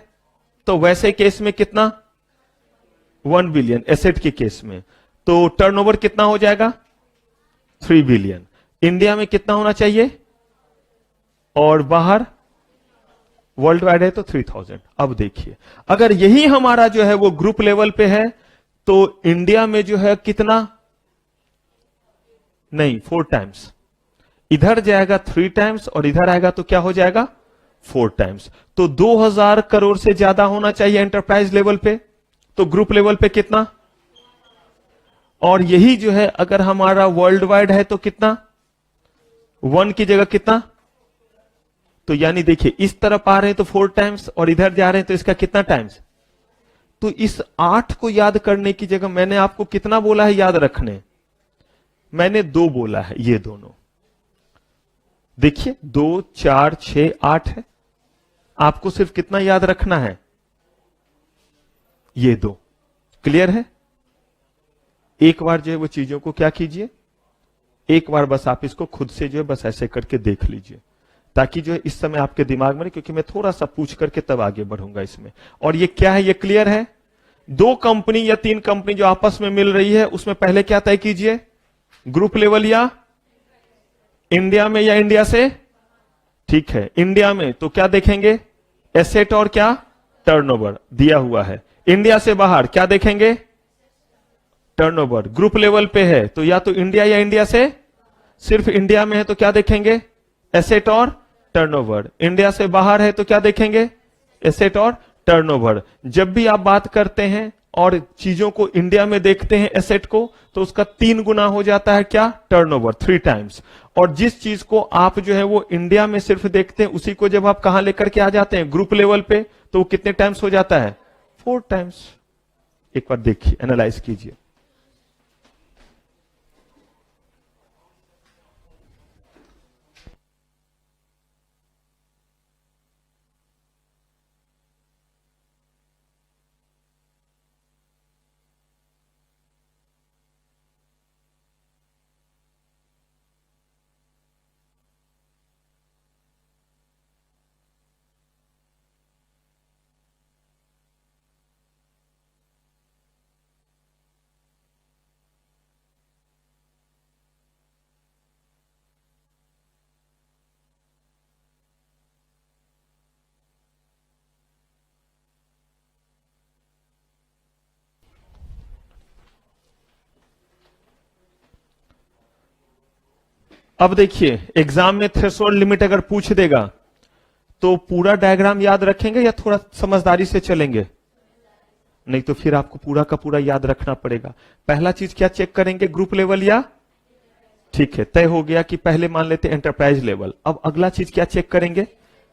तो वैसे केस में कितना, 1 बिलियन एसेट के केस में, तो टर्नओवर कितना हो जाएगा, 3 बिलियन। इंडिया में कितना होना चाहिए, और बाहर वर्ल्ड वाइड है तो 3000। अब देखिए अगर यही हमारा जो है वो ग्रुप लेवल पे है तो इंडिया में जो है कितना, नहीं 4 टाइम्स, इधर जाएगा 3 टाइम्स और इधर आएगा तो क्या हो जाएगा, 4 टाइम्स। तो 2000 करोड़ से ज्यादा होना चाहिए एंटरप्राइज लेवल पे, तो ग्रुप लेवल पे कितना, और यही जो है अगर हमारा वर्ल्ड वाइड है तो कितना, 1 की जगह कितना, तो यानी देखिए इस तरफ आ रहे हैं तो 4 टाइम्स और इधर जा रहे हैं तो इसका कितना टाइम्स। तो इस 8 को याद करने की जगह मैंने आपको कितना बोला है याद रखने, मैंने 2 बोला है, ये दोनों देखिए 2 4 6 8 है, आपको सिर्फ कितना याद रखना है, ये 2। क्लियर है। एक बार जो है वो चीजों को क्या कीजिए, एक बार बस आप इसको खुद से जो है बस ऐसे करके देख लीजिए, ताकि जो है इस समय आपके दिमाग में, क्योंकि मैं थोड़ा सा पूछ करके तब आगे बढ़ूंगा इसमें। और ये क्या है, ये क्लियर है। 2 कंपनी या 3 कंपनी जो आपस में मिल रही है उसमें पहले क्या तय कीजिए, ग्रुप लेवल या इंडिया में या इंडिया से, ठीक है। इंडिया में तो क्या देखेंगे, एसेट और क्या, टर्नओवर दिया हुआ है। इंडिया से बाहर क्या देखेंगे, टर्नओवर। ग्रुप लेवल पे है तो या तो इंडिया या इंडिया से, सिर्फ इंडिया में है तो क्या देखेंगे, एसेट और टर्नओवर। इंडिया से बाहर है तो क्या देखेंगे, एसेट और टर्नओवर। जब भी आप बात करते हैं और चीजों को इंडिया में देखते हैं एसेट को, तो उसका 3 गुना हो जाता है क्या, टर्नओवर, 3 टाइम्स। और जिस चीज को आप जो है वो इंडिया में सिर्फ देखते हैं, उसी को जब आप कहां लेकर के आ जाते हैं, ग्रुप लेवल पे, तो वो कितने टाइम्स हो जाता है, 4 टाइम्स। एक बार देखिए, एनालाइज कीजिए। अब देखिए, एग्जाम में थ्रेशोल्ड लिमिट अगर पूछ देगा तो पूरा डायग्राम याद रखेंगे या थोड़ा समझदारी से चलेंगे, नहीं तो फिर आपको पूरा का पूरा याद रखना पड़ेगा। पहला चीज क्या चेक करेंगे, ग्रुप लेवल या, ठीक है, तय हो गया कि पहले मान लेते एंटरप्राइज लेवल। अब अगला चीज क्या चेक करेंगे,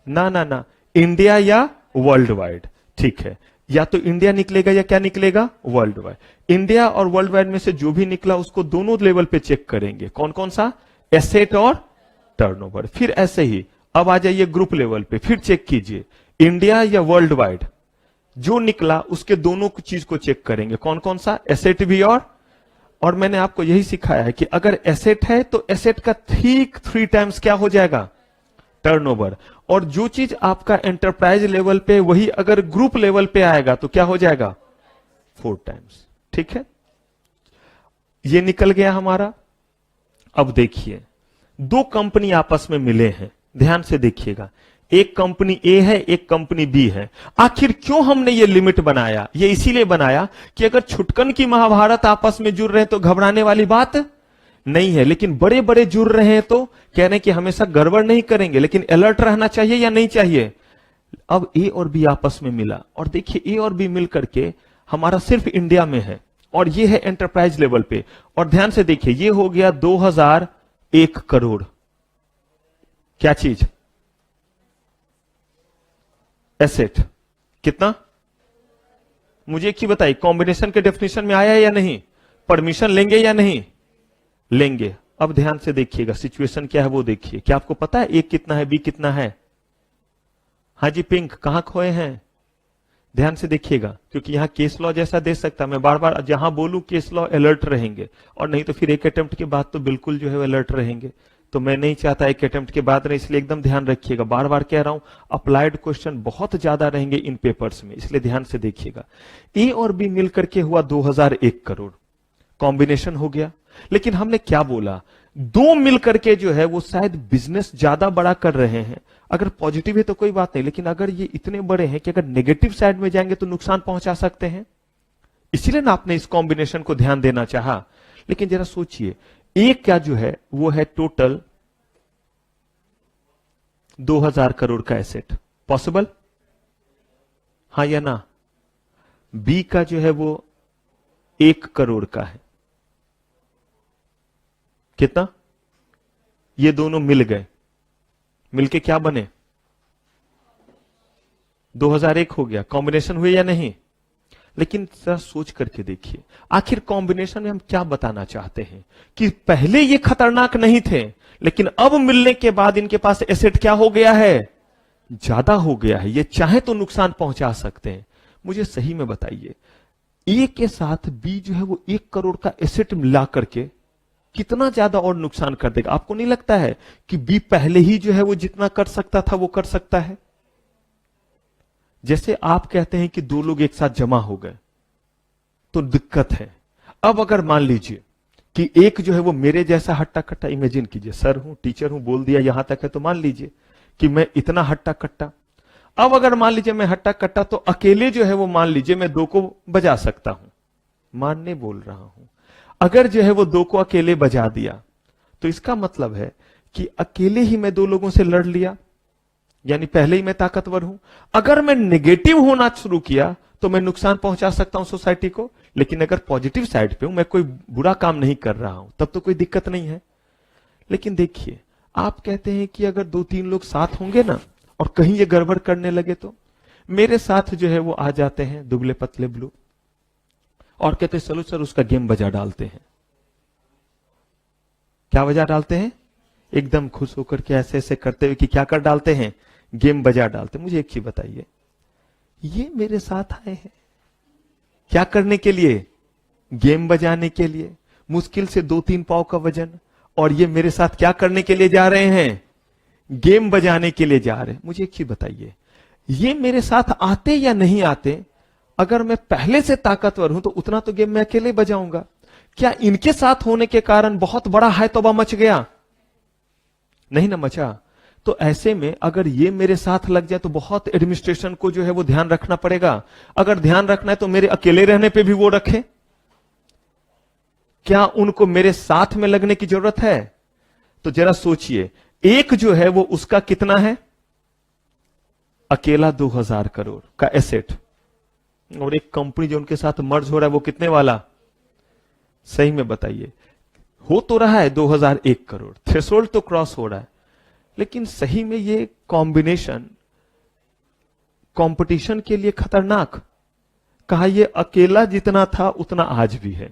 ना, इंडिया या वर्ल्ड वाइड। ठीक है, या तो इंडिया निकलेगा या क्या निकलेगा, वर्ल्ड वाइड। इंडिया और वर्ल्ड वाइड में से जो भी निकला उसको दोनों लेवल पे चेक करेंगे, कौन कौन सा, एसेट और टर्नओवर। फिर ऐसे ही अब आ जाइए ग्रुप लेवल पे, फिर चेक कीजिए इंडिया या वर्ल्ड वाइड, जो निकला उसके दोनों चीज को चेक करेंगे, कौन कौन सा, एसेट भी और मैंने आपको यही सिखाया है कि अगर एसेट है तो एसेट का ठीक 3 टाइम्स क्या हो जाएगा, टर्नओवर। और जो चीज आपका एंटरप्राइज लेवल पे, वही अगर ग्रुप लेवल पे आएगा तो क्या हो जाएगा, 4 टाइम्स। ठीक है, ये निकल गया हमारा। अब देखिए, 2 कंपनी आपस में मिले हैं, ध्यान से देखिएगा, एक कंपनी ए है, एक कंपनी बी है। आखिर क्यों हमने ये लिमिट बनाया, ये इसीलिए बनाया कि अगर छुटकन की महाभारत आपस में जुड़ रहे हैं तो घबराने वाली बात नहीं है, लेकिन बड़े बड़े जुड़ रहे हैं तो कह रहे हैं कि हमेशा गड़बड़ नहीं करेंगे, लेकिन अलर्ट रहना चाहिए या नहीं चाहिए। अब ए और बी आपस में मिला, और देखिए ए और बी मिल करके हमारा सिर्फ इंडिया में है, और ये है एंटरप्राइज लेवल पे। और ध्यान से देखिए, ये हो गया 2001 करोड़, क्या चीज, एसेट। कितना, मुझे एक ही बताइए, कॉम्बिनेशन के डेफिनेशन में आया है या नहीं, परमिशन लेंगे या नहीं लेंगे। अब ध्यान से देखिएगा, सिचुएशन क्या है वो देखिए। क्या आपको पता है एक कितना है, बी कितना है, हाँ जी पिंक, कहां खोए हैं, ध्यान से देखिएगा, क्योंकि यहां केस लॉ जैसा दे सकता, मैं बार बार जहां बोलूं केस लॉ अलर्ट रहेंगे, और नहीं तो फिर एक अटेम्प्ट के बाद तो बिल्कुल जो है अलर्ट रहेंगे। तो मैं नहीं चाहता एक अटेम्प्ट के बाद रहे, इसलिए एकदम ध्यान रखिएगा, बार बार कह रहा हूं, अप्लाइड क्वेश्चन बहुत ज्यादा रहेंगे इन पेपर्स में, इसलिए ध्यान से देखिएगा। ए और बी मिलकर के हुआ 2001 करोड़, कॉम्बिनेशन हो गया। लेकिन हमने क्या बोला, 2 मिलकर के जो है वो शायद बिजनेस ज्यादा बड़ा कर रहे हैं। अगर पॉजिटिव है तो कोई बात नहीं, लेकिन अगर ये इतने बड़े हैं कि अगर नेगेटिव साइड में जाएंगे तो नुकसान पहुंचा सकते हैं, इसीलिए ना आपने इस कॉम्बिनेशन को ध्यान देना चाहा। लेकिन जरा सोचिए, एक क्या जो है वो है टोटल 2000 करोड़ का एसेट, पॉसिबल, हाँ या ना। बी का जो है वो 1 करोड़ का है, कितना, ये दोनों मिल गए, मिलके क्या बने, 2001 हो गया, कॉम्बिनेशन हुए या नहीं। लेकिन जरा सोच करके देखिए, आखिर कॉम्बिनेशन में हम क्या बताना चाहते हैं, कि पहले ये खतरनाक नहीं थे, लेकिन अब मिलने के बाद इनके पास एसेट क्या हो गया है, ज्यादा हो गया है, ये चाहे तो नुकसान पहुंचा सकते हैं। मुझे सही में बताइए, ए के साथ बी जो है वो 1 करोड़ का एसेट मिला करके कितना ज्यादा और नुकसान कर देगा। आपको नहीं लगता है कि बी पहले ही जो है वो जितना कर सकता था वो कर सकता है। जैसे आप कहते हैं कि 2 लोग एक साथ जमा हो गए तो दिक्कत है। अब अगर मान लीजिए कि एक जो है वो मेरे जैसा हट्टा कट्टा, इमेजिन कीजिए, सर हूं, टीचर हूं, बोल दिया यहां तक है, तो मान लीजिए कि मैं इतना हट्टा कट्टा। अब अगर मान लीजिए मैं हट्टा कट्टा, तो अकेले जो है वो मान लीजिए मैं 2 को बजा सकता हूं, मानने बोल रहा हूं, अगर जो है वो 2 को अकेले बजा दिया तो इसका मतलब है कि अकेले ही मैं 2 लोगों से लड़ लिया, यानी पहले ही मैं ताकतवर हूं। अगर मैं नेगेटिव होना शुरू किया तो मैं नुकसान पहुंचा सकता हूं सोसाइटी को, लेकिन अगर पॉजिटिव साइड पे हूं, मैं कोई बुरा काम नहीं कर रहा हूं, तब तो कोई दिक्कत नहीं है। लेकिन देखिए, आप कहते हैं कि अगर 2-3 लोग साथ होंगे ना और कहीं ये गड़बड़ करने लगे तो मेरे साथ जो है वो आ जाते हैं दुबले पतले ब्लू और कहते हैं चलो सर उसका गेम बजा डालते हैं। क्या बजा डालते हैं? एकदम खुश होकर के ऐसे ऐसे करते हुए कि क्या कर डालते हैं? गेम बजा डालते। मुझे एक चीज बताइए, ये मेरे साथ आए हैं क्या करने के लिए? गेम बजाने के लिए। मुश्किल से 2-3 पाव का वजन, और ये मेरे साथ क्या करने के लिए जा रहे हैं? गेम बजाने के लिए जा रहे हैं। मुझे एक चीज बताइए, ये मेरे साथ आते या नहीं आते? अगर मैं पहले से ताकतवर हूं तो उतना तो गेम मैं अकेले बजाऊंगा। क्या इनके साथ होने के कारण बहुत बड़ा हाय तौबा मच गया? नहीं ना मचा। तो ऐसे में अगर ये मेरे साथ लग जाए तो बहुत एडमिनिस्ट्रेशन को जो है वो ध्यान रखना पड़ेगा। अगर ध्यान रखना है तो मेरे अकेले रहने पे भी वो रखे। क्या उनको मेरे साथ में लगने की जरूरत है? तो जरा सोचिए, एक जो है वो उसका कितना है? अकेला 2000 करोड़ का एसेट, और एक कंपनी जो उनके साथ मर्ज हो रहा है वो कितने वाला? सही में बताइए, हो तो रहा है 2001 करोड़, थ्रेशोल्ड तो क्रॉस हो रहा है, लेकिन सही में ये कॉम्बिनेशन कंपटीशन के लिए खतरनाक। कहा ये अकेला जितना था उतना आज भी है।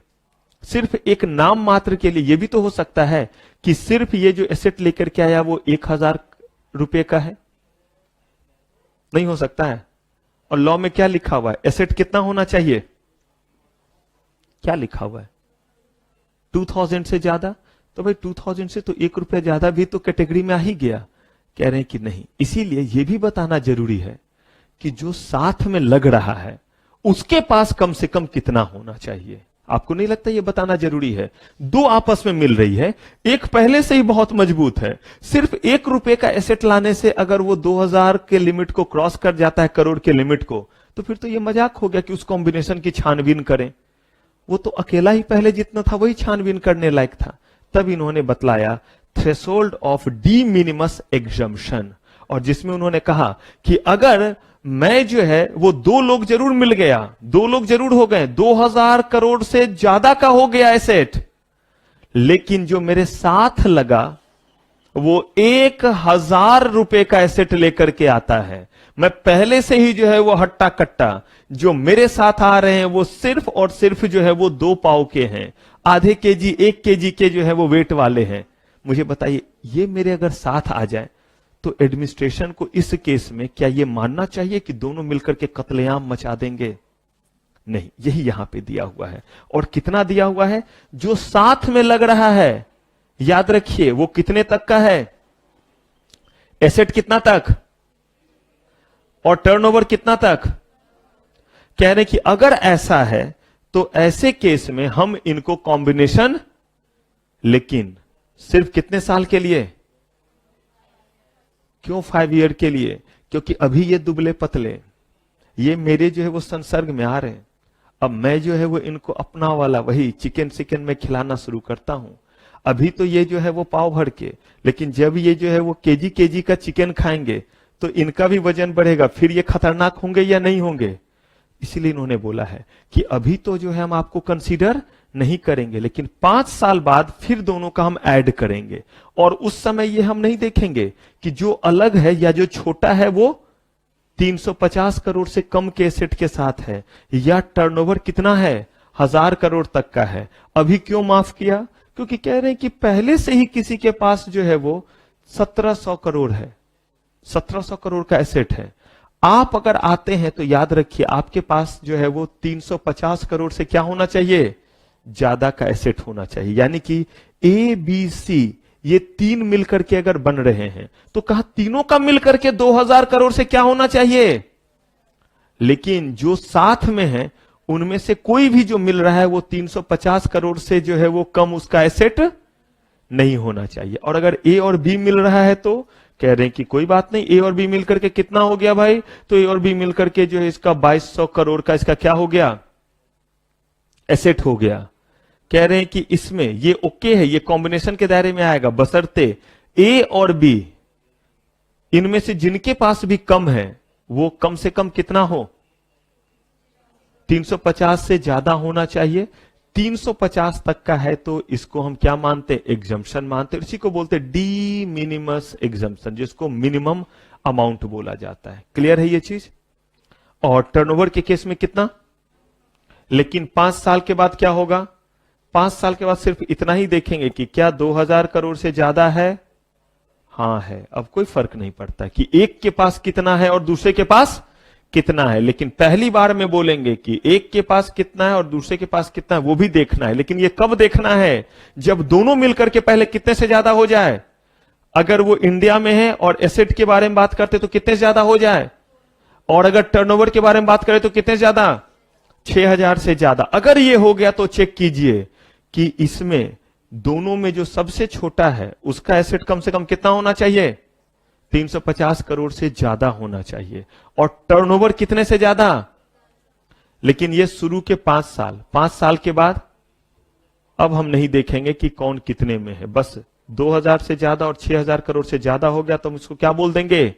सिर्फ एक नाम मात्र के लिए। ये भी तो हो सकता है कि सिर्फ ये जो एसेट लेकर के आया वो 1000 रुपए का है। नहीं हो सकता है। और लॉ में क्या लिखा हुआ है? एसेट कितना होना चाहिए? क्या लिखा हुआ है? 2000 से ज्यादा। तो भाई 2000 से तो 1 रुपया ज्यादा भी तो कैटेगरी में आ ही गया। कह रहे हैं कि नहीं। इसीलिए यह भी बताना जरूरी है कि जो साथ में लग रहा है उसके पास कम से कम कितना होना चाहिए। आपको नहीं लगता यह बताना जरूरी है? 2 आपस में मिल रही है, एक पहले से ही बहुत मजबूत है, सिर्फ 1 रुपए का एसेट लाने से अगर वो 2000 के लिमिट को क्रॉस कर जाता है, करोड़ के लिमिट को, तो फिर तो यह मजाक हो गया कि उस कॉम्बिनेशन की छानबीन करें। वो तो अकेला ही पहले जितना था वही छानबीन करने लायक था। तब इन्होंने बतलाया threshold of D minimus exemption, और जिसमें उन्होंने कहा कि अगर मैं जो है वो 2 लोग जरूर मिल गया, 2 लोग जरूर हो गए, 2000 करोड़ से ज्यादा का हो गया एसेट, लेकिन जो मेरे साथ लगा वो 1000 रुपए का एसेट लेकर के आता है। मैं पहले से ही जो है वो हट्टा कट्टा, जो मेरे साथ आ रहे हैं वो सिर्फ और सिर्फ जो है वो 2 पाव के हैं, आधे केजी 1 केजी के जो है वो वेट वाले हैं। मुझे बताइए, ये मेरे अगर साथ आ जाए तो एडमिनिस्ट्रेशन को इस केस में क्या यह मानना चाहिए कि दोनों मिलकर के कत्लेआम मचा देंगे? नहीं, यही यहां पे दिया हुआ है। और कितना दिया हुआ है? जो साथ में लग रहा है, याद रखिए वो कितने तक का है? एसेट कितना तक और टर्नओवर कितना तक? कह रहे कि अगर ऐसा है तो ऐसे केस में हम इनको कॉम्बिनेशन, लेकिन सिर्फ कितने साल के लिए? क्यों 5 ईयर के लिए? क्योंकि अभी ये दुबले पतले, ये मेरे जो है वो संसर्ग में आ रहे हैं। अब मैं जो है वो इनको अपना वाला वही चिकन में खिलाना शुरू करता हूं। अभी तो ये जो है वो पाव भर के, लेकिन जब ये जो है वो केजी का चिकन खाएंगे तो इनका भी वजन बढ़ेगा, फिर ये खतरनाक होंगे या नहीं होंगे? इसीलिए इन्होंने बोला है कि अभी तो जो है हम आपको कंसीडर नहीं करेंगे, लेकिन 5 साल बाद फिर दोनों का हम ऐड करेंगे, और उस समय ये हम नहीं देखेंगे कि जो अलग है या जो छोटा है वो 350 करोड़ से कम के एसेट के साथ है, या टर्नओवर कितना है 1000 करोड़ तक का है। अभी क्यों माफ किया? क्योंकि कह रहे हैं कि पहले से ही किसी के पास जो है वो 1700 करोड़ है, 1700 करोड़ का एसेट है। आप अगर आते हैं तो याद रखिए आपके पास जो है वो 350 करोड़ से क्या होना चाहिए? ज्यादा का एसेट होना चाहिए। यानी कि ए बी सी ये 3 मिलकर के अगर बन रहे हैं तो कहा तीनों का मिलकर के 2000 करोड़ से क्या होना चाहिए? लेकिन जो साथ में है उनमें से कोई भी जो मिल रहा है वो 350 करोड़ से जो है वो कम उसका एसेट नहीं होना चाहिए। और अगर ए और बी मिल रहा है तो कह रहे हैं कि कोई बात नहीं, ए और बी मिलकर के कितना हो गया भाई? तो ए और बी मिलकर के जो है इसका 2200 करोड़ का इसका क्या हो गया? एसेट हो गया। कह रहे हैं कि इसमें ये ओके है, ये कॉम्बिनेशन के दायरे में आएगा, बशर्ते ए और बी इनमें से जिनके पास भी कम है वो कम से कम कितना हो, 350 से ज्यादा होना चाहिए। 350 तक का है तो इसको हम क्या मानते, एग्जम्पशन मानते, इसी को बोलते डी मिनिमस एग्जम्पशन, जिसको मिनिमम अमाउंट बोला जाता है। क्लियर है ये चीज। और टर्नओवर के केस में कितना, लेकिन 5 साल के बाद क्या होगा, 5 साल के बाद सिर्फ इतना ही देखेंगे कि क्या 2000 करोड़ से ज्यादा है, हाँ है। अब कोई फर्क नहीं पड़ता कि एक के पास कितना है और दूसरे के पास कितना है, लेकिन पहली बार में बोलेंगे कि एक के पास कितना है और दूसरे के पास कितना है वो भी देखना है। लेकिन ये कब देखना है, जब दोनों मिलकर के पहले कितने से ज्यादा हो जाए। अगर वो इंडिया में है और एसेट के बारे में बात करते तो कितने से ज्यादा हो जाए, और अगर टर्नओवर के बारे में बात करें तो कितने ज्यादा, 6000 से ज्यादा। अगर ये हो गया तो चेक कीजिए कि इसमें दोनों में जो सबसे छोटा है उसका एसेट कम से कम कितना होना चाहिए, 350 करोड़ से ज्यादा होना चाहिए, और टर्नओवर कितने से ज्यादा। लेकिन ये शुरू के 5 साल के बाद अब हम नहीं देखेंगे कि कौन कितने में है, बस 2000 से ज्यादा और 6000 करोड़ से ज्यादा हो गया तो हम इसको क्या बोल देंगे,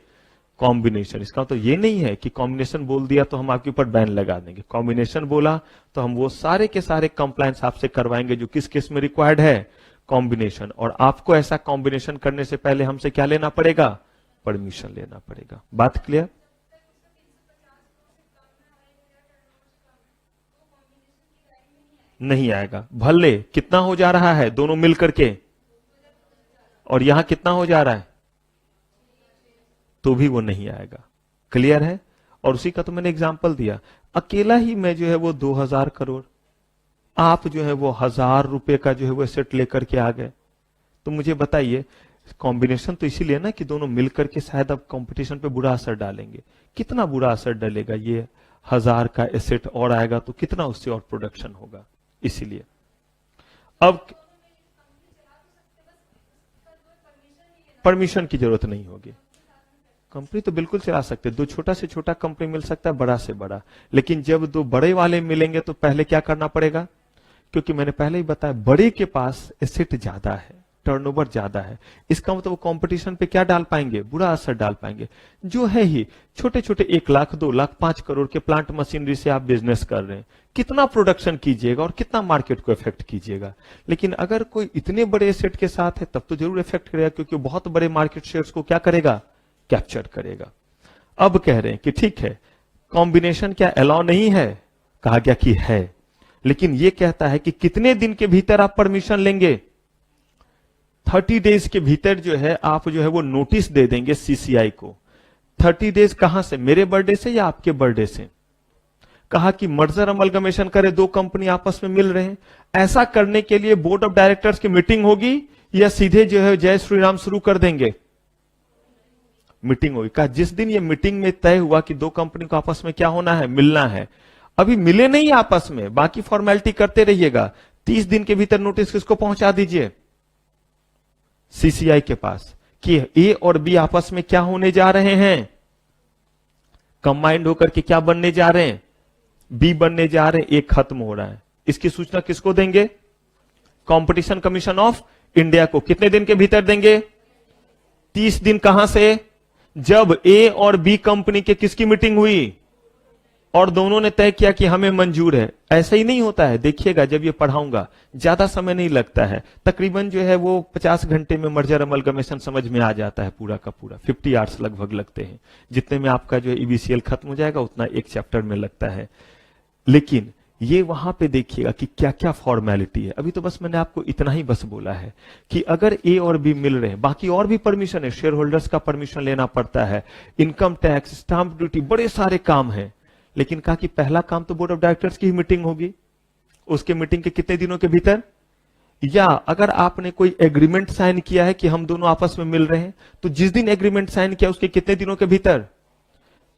कॉम्बिनेशन। इसका तो ये नहीं है कि कॉम्बिनेशन बोल दिया तो हम आपके ऊपर बैन लगा देंगे। कॉम्बिनेशन बोला तो हम वो सारे के सारे कंप्लायंस आपसे करवाएंगे जो किस केस में रिक्वायर्ड है, कॉम्बिनेशन। और आपको ऐसा कॉम्बिनेशन करने से पहले हमसे क्या लेना पड़ेगा, परमिशन लेना पड़ेगा। बात क्लियर। नहीं आएगा, भले कितना हो जा रहा है दोनों मिलकर के, और यहां कितना हो जा रहा है तो भी वो नहीं आएगा। क्लियर है। और उसी का तो मैंने एग्जांपल दिया, अकेला ही मैं जो है वो 2000 करोड़, आप जो है वो 1000 रुपए का जो है वो सेट लेकर के आ गए, तो मुझे बताइए कॉम्बिनेशन तो इसीलिए ना कि दोनों मिलकर के शायद अब कंपटीशन पे बुरा असर डालेंगे। कितना बुरा असर डालेगा, ये 1000 का एसेट और आएगा तो कितना उससे और प्रोडक्शन होगा। इसीलिए अब परमिशन की जरूरत नहीं होगी। कंपनी तो बिल्कुल चला सकते, दो छोटा से छोटा कंपनी मिल सकता है, बड़ा से बड़ा, लेकिन जब दो बड़े वाले मिलेंगे तो पहले क्या करना पड़ेगा, क्योंकि मैंने पहले ही बताया बड़े के पास एसेट ज्यादा है, टर्नओवर ज्यादा है, इसका मतलब कंपटीशन पे क्या डाल पाएंगे, बुरा असर डाल पाएंगे। जो है ही छोटे छोटे 1 लाख 2 लाख 5 करोड़ के प्लांट मशीनरी से आप बिजनेस कर रहे हैं, कितना प्रोडक्शन कीजिएगा और कितना मार्केट को इफेक्ट कीजिएगा। लेकिन अगर कोई इतने बड़े एसेट के साथ है तब तो जरूर इफेक्ट करेगा, क्योंकि बहुत बड़े मार्केट शेयर्स को क्या करेगा, कैप्चर करेगा। अब कह रहे हैं कि ठीक है कॉम्बिनेशन क्या अलाउ नहीं है, कहा गया कि है, लेकिन यह कहता है कि कितने दिन के भीतर आप परमिशन लेंगे। 30 डेज के भीतर जो है आप जो है वो नोटिस दे देंगे सीसीआई को। 30 डेज कहां से, मेरे बर्थडे से या आपके बर्थडे से। कहा कि मर्जर अमलगमेशन करे, दो कंपनी आपस में मिल रहे हैं, ऐसा करने के लिए बोर्ड ऑफ डायरेक्टर्स की मीटिंग होगी या सीधे जो है जय श्री राम शुरू कर देंगे, मीटिंग होगी। कहा जिस दिन ये मीटिंग में तय हुआ कि दो कंपनी को आपस में क्या होना है, मिलना है, अभी मिले नहीं आपस में, बाकी फॉर्मेलिटी करते रहिएगा, 30 दिन के भीतर नोटिस किसको पहुंचा दीजिए, सीसीआई के पास, कि ए और बी आपस में क्या होने जा रहे हैं, कंबाइंड होकर के क्या बनने जा रहे हैं, बी बनने जा रहे हैं, ए खत्म हो रहा है। इसकी सूचना किसको देंगे, कंपटीशन कमीशन ऑफ इंडिया को। कितने दिन के भीतर देंगे, 30 दिन। कहां से, जब ए और बी कंपनी के किसकी मीटिंग हुई और दोनों ने तय किया कि हमें मंजूर है। ऐसा ही नहीं होता है, देखिएगा जब ये पढ़ाऊंगा ज्यादा समय नहीं लगता है, तकरीबन जो है वो 50 घंटे में मर्जर अमलगमेशन समझ में आ जाता है पूरा का पूरा, 50 आवर्स लगभग लगते हैं, जितने में आपका जो है ईबीसीएल खत्म हो जाएगा उतना एक चैप्टर में लगता है। लेकिन ये वहां पे देखिएगा कि क्या क्या फॉर्मेलिटी है। अभी तो बस मैंने आपको इतना ही बस बोला है कि अगर ए और बी मिल रहे हैं, बाकी और भी परमिशन है, शेयर होल्डर्स का परमिशन लेना पड़ता है, इनकम टैक्स, स्टाम्प ड्यूटी, बड़े सारे काम है। लेकिन कहा कि पहला काम तो बोर्ड ऑफ डायरेक्टर्स की ही मीटिंग होगी, उसके मीटिंग के कितने दिनों के भीतर, या अगर आपने कोई एग्रीमेंट साइन किया है कि हम दोनों आपस में मिल रहे हैं, तो जिस दिन एग्रीमेंट साइन किया उसके कितने दिनों के भीतर।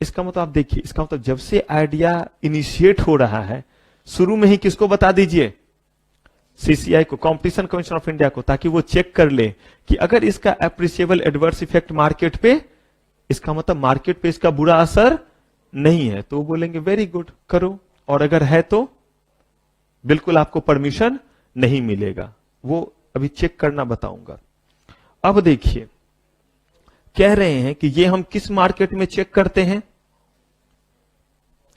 इसका मतलब आप देखिए, इसका मतलब जब से आइडिया इनिशिएट हो रहा है शुरू में ही किसको बता दीजिए, सीसीआई को, कंपटीशन कमीशन ऑफ इंडिया को, ताकि वो चेक कर ले कि अगर इसका अप्रिशिएबल एडवर्स इफेक्ट मार्केट पे, इसका मतलब मार्केट पे इसका बुरा असर नहीं है, तो वो बोलेंगे वेरी गुड करो, और अगर है तो बिल्कुल आपको परमिशन नहीं मिलेगा, वो अभी चेक करना बताऊंगा। अब देखिए, कह रहे हैं कि ये हम किस मार्केट में चेक करते हैं?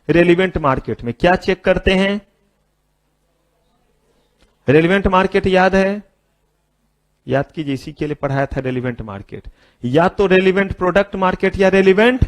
रेलिवेंट मार्केट में। क्या चेक करते हैं? रेलिवेंट मार्केट याद है? याद कीजिए, इसी के लिए पढ़ाया था रेलिवेंट मार्केट। या तो रेलिवेंट प्रोडक्ट मार्केट या रेलिवेंट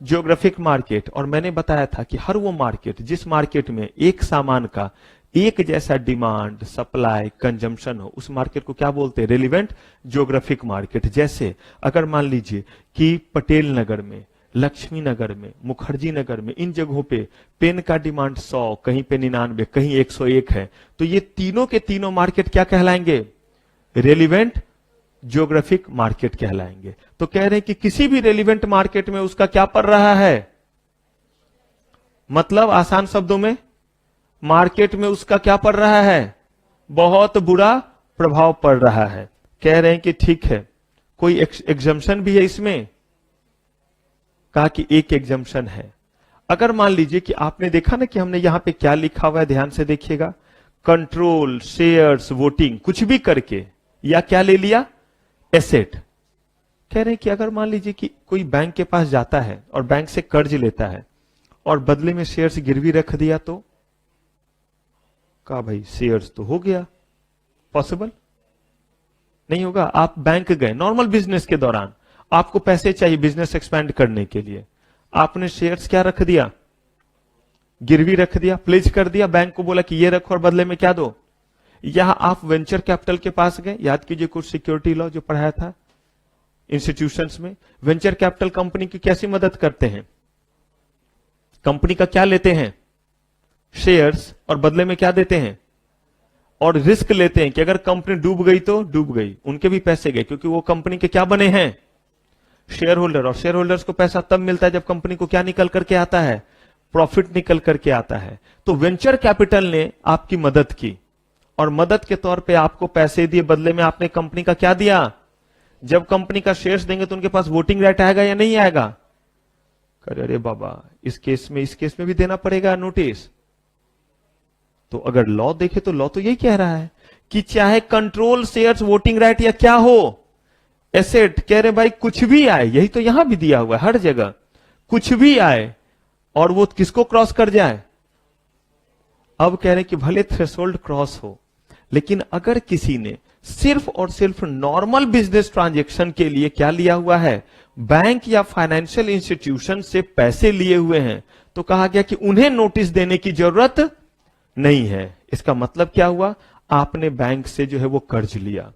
ज्योग्राफिक मार्केट। और मैंने बताया था कि हर वो मार्केट जिस मार्केट में एक सामान का एक जैसा डिमांड, सप्लाई, कंजम्पशन हो, उस मार्केट को क्या बोलते हैं? Relevant geographic market. जैसे अगर मान लीजिए कि पटेल नगर में, लक्ष्मी नगर में, मुखर्जी नगर में, इन जगहों पे पेन का डिमांड 100, कहीं पे 99, कहीं 101 है, तो ये तीनों के तीनों मार्केट क्या कहलाएंगे? रेलिवेंट ज्योग्राफिक मार्केट कहलाएंगे। तो कह रहे हैं कि किसी भी रेलिवेंट मार्केट में उसका क्या पड़ रहा है? मतलब आसान शब्दों में, मार्केट में उसका क्या पड़ रहा है? बहुत बुरा प्रभाव पड़ रहा है। कह रहे हैं कि ठीक है, कोई एग्जम्पशन भी है इसमें? कहा कि एक एग्जम्पशन है। अगर मान लीजिए कि आपने देखा ना कि हमने यहां पे क्या लिखा हुआ है, ध्यान से देखिएगा, कंट्रोल, शेयर्स, वोटिंग, कुछ भी करके, या क्या ले लिया? एसेट। कह रहे हैं कि अगर मान लीजिए कि कोई बैंक के पास जाता है और बैंक से कर्ज लेता है और बदले में शेयर्स गिरवी रख दिया, तो कहा भाई शेयर्स तो हो गया, पॉसिबल नहीं होगा। आप बैंक गए नॉर्मल बिजनेस के दौरान, आपको पैसे चाहिए बिजनेस एक्सपैंड करने के लिए, आपने शेयर्स क्या रख दिया? गिरवी रख दिया, प्लेज कर दिया, बैंक को बोला कि ये रखो और बदले में क्या दो। यहां आप वेंचर कैपिटल के पास गए, याद कीजिए कुछ सिक्योरिटी लॉ जो पढ़ाया था इंस्टीट्यूशंस में। वेंचर कैपिटल कंपनी की कैसी मदद करते हैं? कंपनी का क्या लेते हैं? शेयर्स, और बदले में क्या देते हैं? और रिस्क लेते हैं कि अगर कंपनी डूब गई तो डूब गई, उनके भी पैसे गए, क्योंकि वो कंपनी के क्या बने हैं? Share holder. और शेयर होल्डर्स को पैसा तब मिलता है जब कंपनी को क्या निकल करके आता है? प्रॉफिट निकल करके आता है। तो वेंचर कैपिटल ने आपकी मदद की और मदद के तौर पे आपको पैसे दिए, बदले में आपने कंपनी का क्या दिया? जब कंपनी का शेयर्स देंगे तो उनके पास वोटिंग राइट आएगा या नहीं आएगा? अरे बाबा, इस केस में भी देना पड़ेगा नोटिस। तो अगर लॉ देखे तो लॉ तो यही कह रहा है कि चाहे कंट्रोल, शेयर्स, वोटिंग राइट या क्या हो, एसेट, कह रहे भाई कुछ भी आए, यही तो यहां भी दिया हुआ है हर जगह, कुछ भी आए और वो किसको क्रॉस कर जाए? अब कह रहे कि भले थ्रेशोल्ड क्रॉस हो, लेकिन अगर किसी ने सिर्फ और सिर्फ नॉर्मल बिजनेस ट्रांजैक्शन के लिए क्या लिया हुआ है? बैंक या फाइनेंशियल इंस्टीट्यूशन से पैसे लिए हुए हैं, तो कहा गया कि उन्हें नोटिस देने की जरूरत नहीं है। इसका मतलब क्या हुआ? आपने बैंक से जो है वो कर्ज लिया,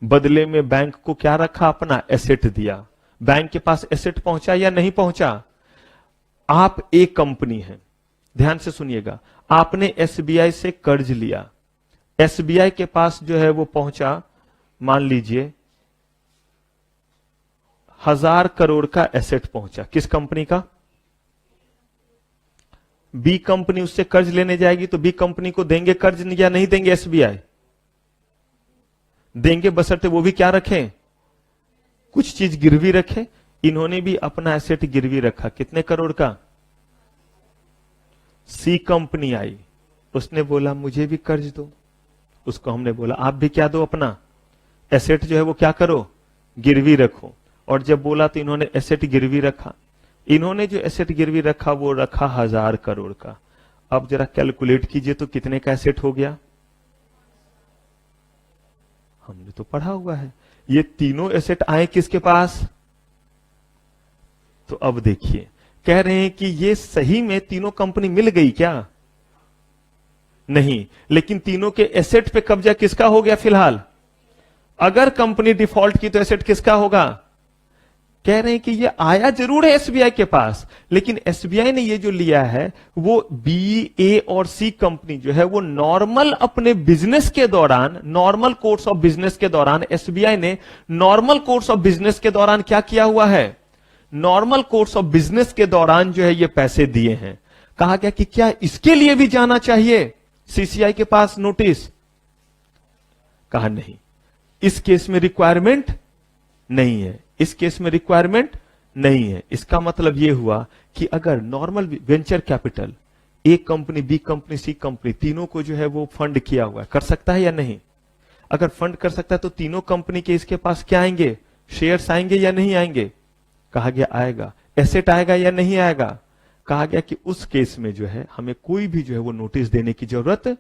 बदले में बैंक को क्या रखा? अपना एसेट दिया। बैंक के पास एसेट पहुंचा या नहीं पहुंचा? आप एक कंपनी है, ध्यान से सुनिएगा, आपने एसबीआई से कर्ज लिया, एसबीआई के पास जो है वो पहुंचा, मान लीजिए 1000 करोड़ का एसेट पहुंचा। किस कंपनी का? बी कंपनी उससे कर्ज लेने जाएगी तो बी कंपनी को देंगे कर्ज या नहीं देंगे? एसबीआई देंगे, बशर्ते वो भी क्या रखें? कुछ चीज गिरवी रखे। इन्होंने भी अपना एसेट गिरवी रखा, कितने करोड़ का? सी कंपनी आई, उसने बोला मुझे भी कर्ज दो। उसको हमने बोला आप भी क्या दो? अपना एसेट जो है वो क्या करो? गिरवी रखो। और जब बोला तो इन्होंने एसेट गिरवी रखा। इन्होंने जो एसेट गिरवी रखा वो रखा 1000 करोड़ का। अब जरा कैलकुलेट कीजिए तो कितने का एसेट हो गया? हमने तो पढ़ा हुआ है, ये तीनों एसेट आए किसके पास? तो अब देखिए, कह रहे हैं कि ये सही में तीनों कंपनी मिल गई क्या? नहीं, लेकिन तीनों के एसेट पे कब्जा किसका हो गया फिलहाल? अगर कंपनी डिफॉल्ट की तो एसेट किसका होगा? कह रहे हैं कि ये आया जरूर है एसबीआई के पास, लेकिन एसबीआई ने ये जो लिया है वो बी, ए और सी कंपनी जो है वो नॉर्मल अपने बिजनेस के दौरान, नॉर्मल कोर्स ऑफ बिजनेस के दौरान, एसबीआई ने नॉर्मल कोर्स ऑफ बिजनेस के दौरान क्या किया हुआ है? नॉर्मल कोर्स ऑफ बिजनेस के दौरान जो है ये पैसे दिए हैं। कहा गया कि क्या इसके लिए भी जाना चाहिए सीसीआई के पास नोटिस? कहा नहीं, इस केस में रिक्वायरमेंट नहीं है, इस केस में रिक्वायरमेंट नहीं है। इसका मतलब यह हुआ कि अगर normal venture capital A company, B company, C company, तीनों को जो है वो फंड किया हुआ है, कर सकता है या नहीं? अगर फंड कर सकता है तो तीनों कंपनी के इसके पास क्या आएंगे? शेयर्स आएंगे या नहीं आएंगे? कहा गया आएगा। एसेट आएगा या नहीं आएगा? कहा गया कि उस केस में जो है हमें कोई भी जो है वो नोटिस देने की जरूरत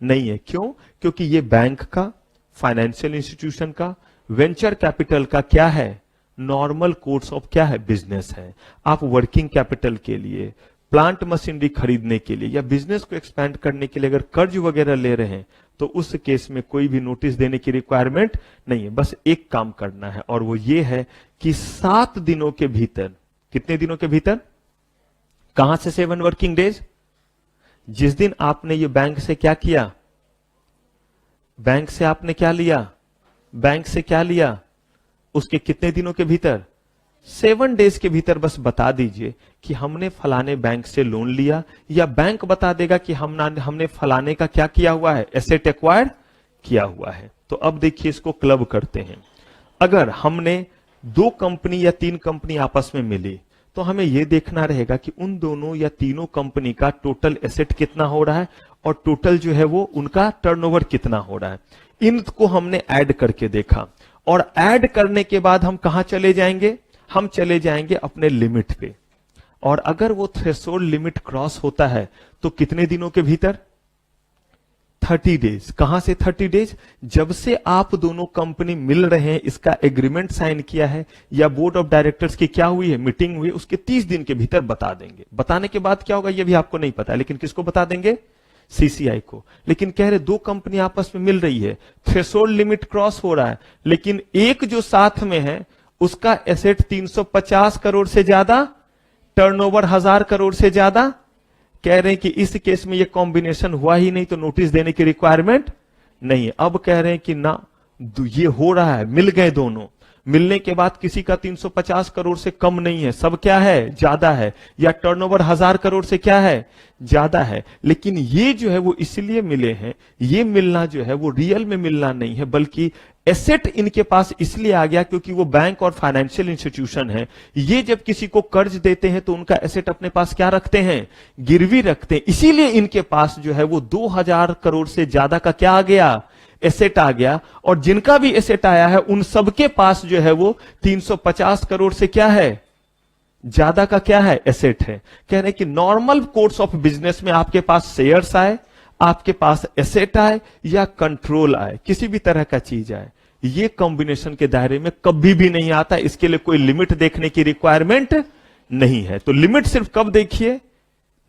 नहीं है। क्यों? क्योंकि ये बैंक का, फाइनेंशियल इंस्टीट्यूशन का, वेंचर कैपिटल का क्या है? नॉर्मल कोर्स ऑफ क्या है? बिजनेस है। आप वर्किंग कैपिटल के लिए, प्लांट मशीनरी खरीदने के लिए या बिजनेस को एक्सपैंड करने के लिए अगर कर्ज वगैरह ले रहे हैं तो उस केस में कोई भी नोटिस देने की रिक्वायरमेंट नहीं है। बस एक काम करना है और वो ये है कि 7 दिनों के भीतर, कितने दिनों के भीतर? कहां से 7 वर्किंग डेज? जिस दिन आपने ये बैंक से क्या किया? बैंक से आपने क्या लिया? बैंक से क्या लिया? उसके कितने दिनों के भीतर? 7 डेज के भीतर बस बता दीजिए कि हमने फलाने बैंक से लोन लिया, या बैंक बता देगा कि हमने फलाने का क्या किया हुआ है? एसेट एक्वायर किया हुआ है। तो अब देखिए इसको क्लब करते हैं। अगर हमने 2 कंपनी या 3 कंपनी आपस में मिली तो हमें यह देखना रहेगा कि उन दोनों या तीनों कंपनी का टोटल एसेट कितना हो रहा है और टोटल जो है वो उनका टर्नओवर कितना हो रहा है। इनको हमने ऐड करके देखा और ऐड करने के बाद हम कहां चले जाएंगे? हम चले जाएंगे अपने लिमिट पे। और अगर वो थ्रेशोल्ड लिमिट क्रॉस होता है तो कितने दिनों के भीतर? 30 डेज। कहां से 30 डेज? जब से आप दोनों कंपनी मिल रहे हैं, इसका एग्रीमेंट साइन किया है या बोर्ड ऑफ डायरेक्टर्स की क्या हुई है? मीटिंग हुई है, उसके 30 दिन के भीतर बता देंगे। बताने के बाद क्या होगा ये भी आपको नहीं पता है, लेकिन किसको बता देंगे? सीसीआई को। लेकिन कह रहे 2 कंपनी आपस में मिल रही है, थ्रेशोल्ड लिमिट क्रॉस हो रहा है, लेकिन एक जो साथ में है उसका एसेट 350 करोड़ से ज्यादा, टर्नओवर 1000 करोड़ से ज्यादा। कह रहे हैं कि इस केस में ये कॉम्बिनेशन हुआ ही नहीं तो नोटिस देने की रिक्वायरमेंट नहीं है। अब कह रहे हैं कि ना, ये हो रहा है, मिल गए दोनों, मिलने के बाद किसी का 350 करोड़ से कम नहीं है, सब क्या है? ज्यादा है, या टर्नओवर 1000 करोड़ से क्या है? ज्यादा है। लेकिन ये जो है वो इसलिए मिले हैं, ये मिलना जो है वो रियल में मिलना नहीं है, बल्कि एसेट इनके पास इसलिए आ गया क्योंकि वो बैंक और फाइनेंशियल इंस्टीट्यूशन है। ये जब किसी को कर्ज देते हैं तो उनका एसेट अपने पास क्या रखते हैं? गिरवी रखते हैं। इसीलिए इनके पास जो है वो 2000 करोड़ से ज्यादा का क्या आ गया? एसेट आ गया। और जिनका भी एसेट आया है उन सबके पास जो है वो 350 करोड़ से क्या है? ज्यादा का क्या है? एसेट है। कह रहे हैं कि नॉर्मल कोर्स ऑफ बिजनेस में आपके पास शेयर्स आए, आपके पास एसेट आए या कंट्रोल आए, किसी भी तरह का चीज आए, ये कॉम्बिनेशन के दायरे में कभी भी नहीं आता। इसके लिए कोई लिमिट देखने की रिक्वायरमेंट नहीं है। तो लिमिट सिर्फ कब देखिए?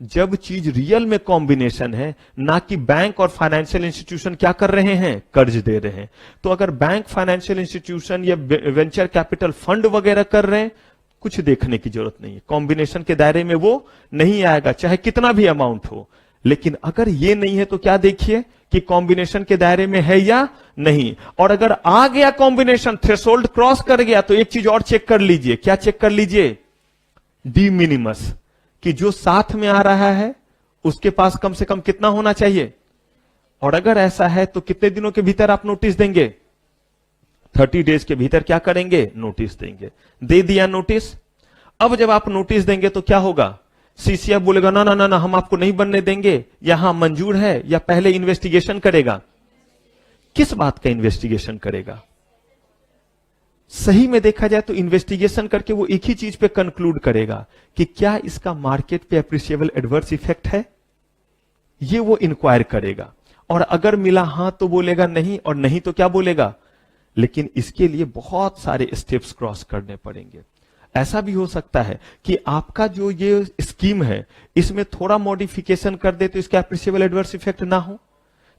जब चीज रियल में कॉम्बिनेशन है, ना कि बैंक और फाइनेंशियल इंस्टीट्यूशन क्या कर रहे हैं? कर्ज दे रहे हैं। तो अगर बैंक, फाइनेंशियल इंस्टीट्यूशन या वेंचर कैपिटल फंड वगैरह कर रहे हैं, कुछ देखने की जरूरत नहीं है, कॉम्बिनेशन के दायरे में वो नहीं आएगा, चाहे कितना भी अमाउंट हो। लेकिन अगर ये नहीं है तो क्या देखिए कि कॉम्बिनेशन के दायरे में है या नहीं। और अगर आ गया कॉम्बिनेशन, थ्रेशोल्ड क्रॉस कर गया, तो एक चीज और चेक कर लीजिए। क्या चेक कर लीजिए? डी मिनिमस, कि जो साथ में आ रहा है उसके पास कम से कम कितना होना चाहिए। और अगर ऐसा है तो कितने दिनों के भीतर आप नोटिस देंगे? 30 डेज के भीतर क्या करेंगे? नोटिस देंगे। दे दिया नोटिस। अब जब आप नोटिस देंगे तो क्या होगा? सीसीआई बोलेगा ना ना ना ना, हम आपको नहीं बनने देंगे, यहां मंजूर है, या पहले इन्वेस्टिगेशन करेगा? किस बात का इन्वेस्टिगेशन करेगा? सही में देखा जाए तो इन्वेस्टिगेशन करके वो एक ही चीज पे कंक्लूड करेगा कि क्या इसका मार्केट पे अप्रिशिएबल एडवर्स इफेक्ट है, ये वो इंक्वायर करेगा। और अगर मिला हां तो बोलेगा नहीं, और नहीं तो क्या बोलेगा? लेकिन इसके लिए बहुत सारे स्टेप्स क्रॉस करने पड़ेंगे। ऐसा भी हो सकता है कि आपका जो ये स्कीम है इसमें थोड़ा मॉडिफिकेशन कर दे तो इसका अप्रिशिएबल एडवर्स इफेक्ट ना हो,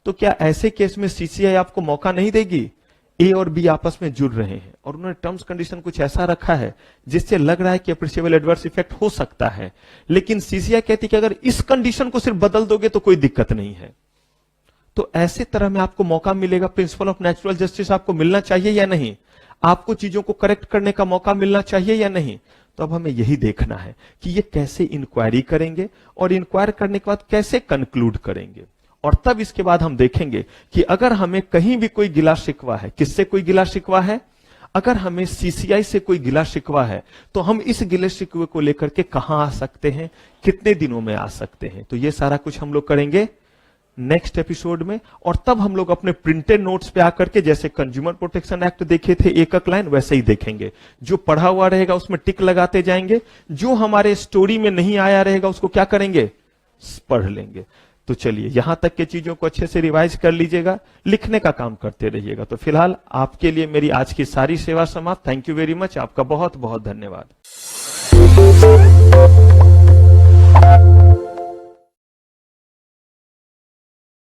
तो क्या ऐसे केस में सीसीआई आपको मौका नहीं देगी? ए और बी आपस में जुड़ रहे हैं और उन्होंने टर्म्स कंडीशन कुछ ऐसा रखा है जिससे लग रहा है कि अप्रिशिएबल एडवर्स इफेक्ट हो सकता है, लेकिन सीसीआई कहती है कि अगर इस कंडीशन को सिर्फ बदल दोगे तो कोई दिक्कत नहीं है। तो ऐसे तरह में आपको मौका मिलेगा। प्रिंसिपल ऑफ नेचुरल जस्टिस आपको मिलना चाहिए या नहीं? आपको चीजों को करेक्ट करने का मौका मिलना चाहिए या नहीं? तो अब हमें यही देखना है कि ये कैसे इंक्वायरी करेंगे और इंक्वायर करने के बाद कैसे कंक्लूड करेंगे। और तब इसके बाद हम देखेंगे कि अगर हमें कहीं भी कोई गिला शिकवा है, किससे कोई गिला शिकवा है? अगर हमें सीसीआई से कोई गिला शिकवा है तो हम इस गिले शिकवे को लेकर के कहां आ सकते हैं, कितने दिनों में आ सकते हैं। तो ये सारा कुछ हम लोग करेंगे नेक्स्ट एपिसोड में। और तब हम लोग अपने प्रिंटेड नोट्स पे आकर के जैसे कंज्यूमर प्रोटेक्शन एक्ट देखे थे एक एक लाइन, वैसे ही देखेंगे। जो पढ़ा हुआ रहेगा उसमें टिक लगाते जाएंगे, जो हमारे स्टोरी में नहीं आया रहेगा उसको क्या करेंगे, पढ़ लेंगे। तो चलिए यहां तक के चीजों को अच्छे से रिवाइज कर लीजिएगा, लिखने का काम करते रहिएगा। तो फिलहाल आपके लिए मेरी आज की सारी सेवा समाप्त। थैंक यू वेरी मच, आपका बहुत बहुत धन्यवाद।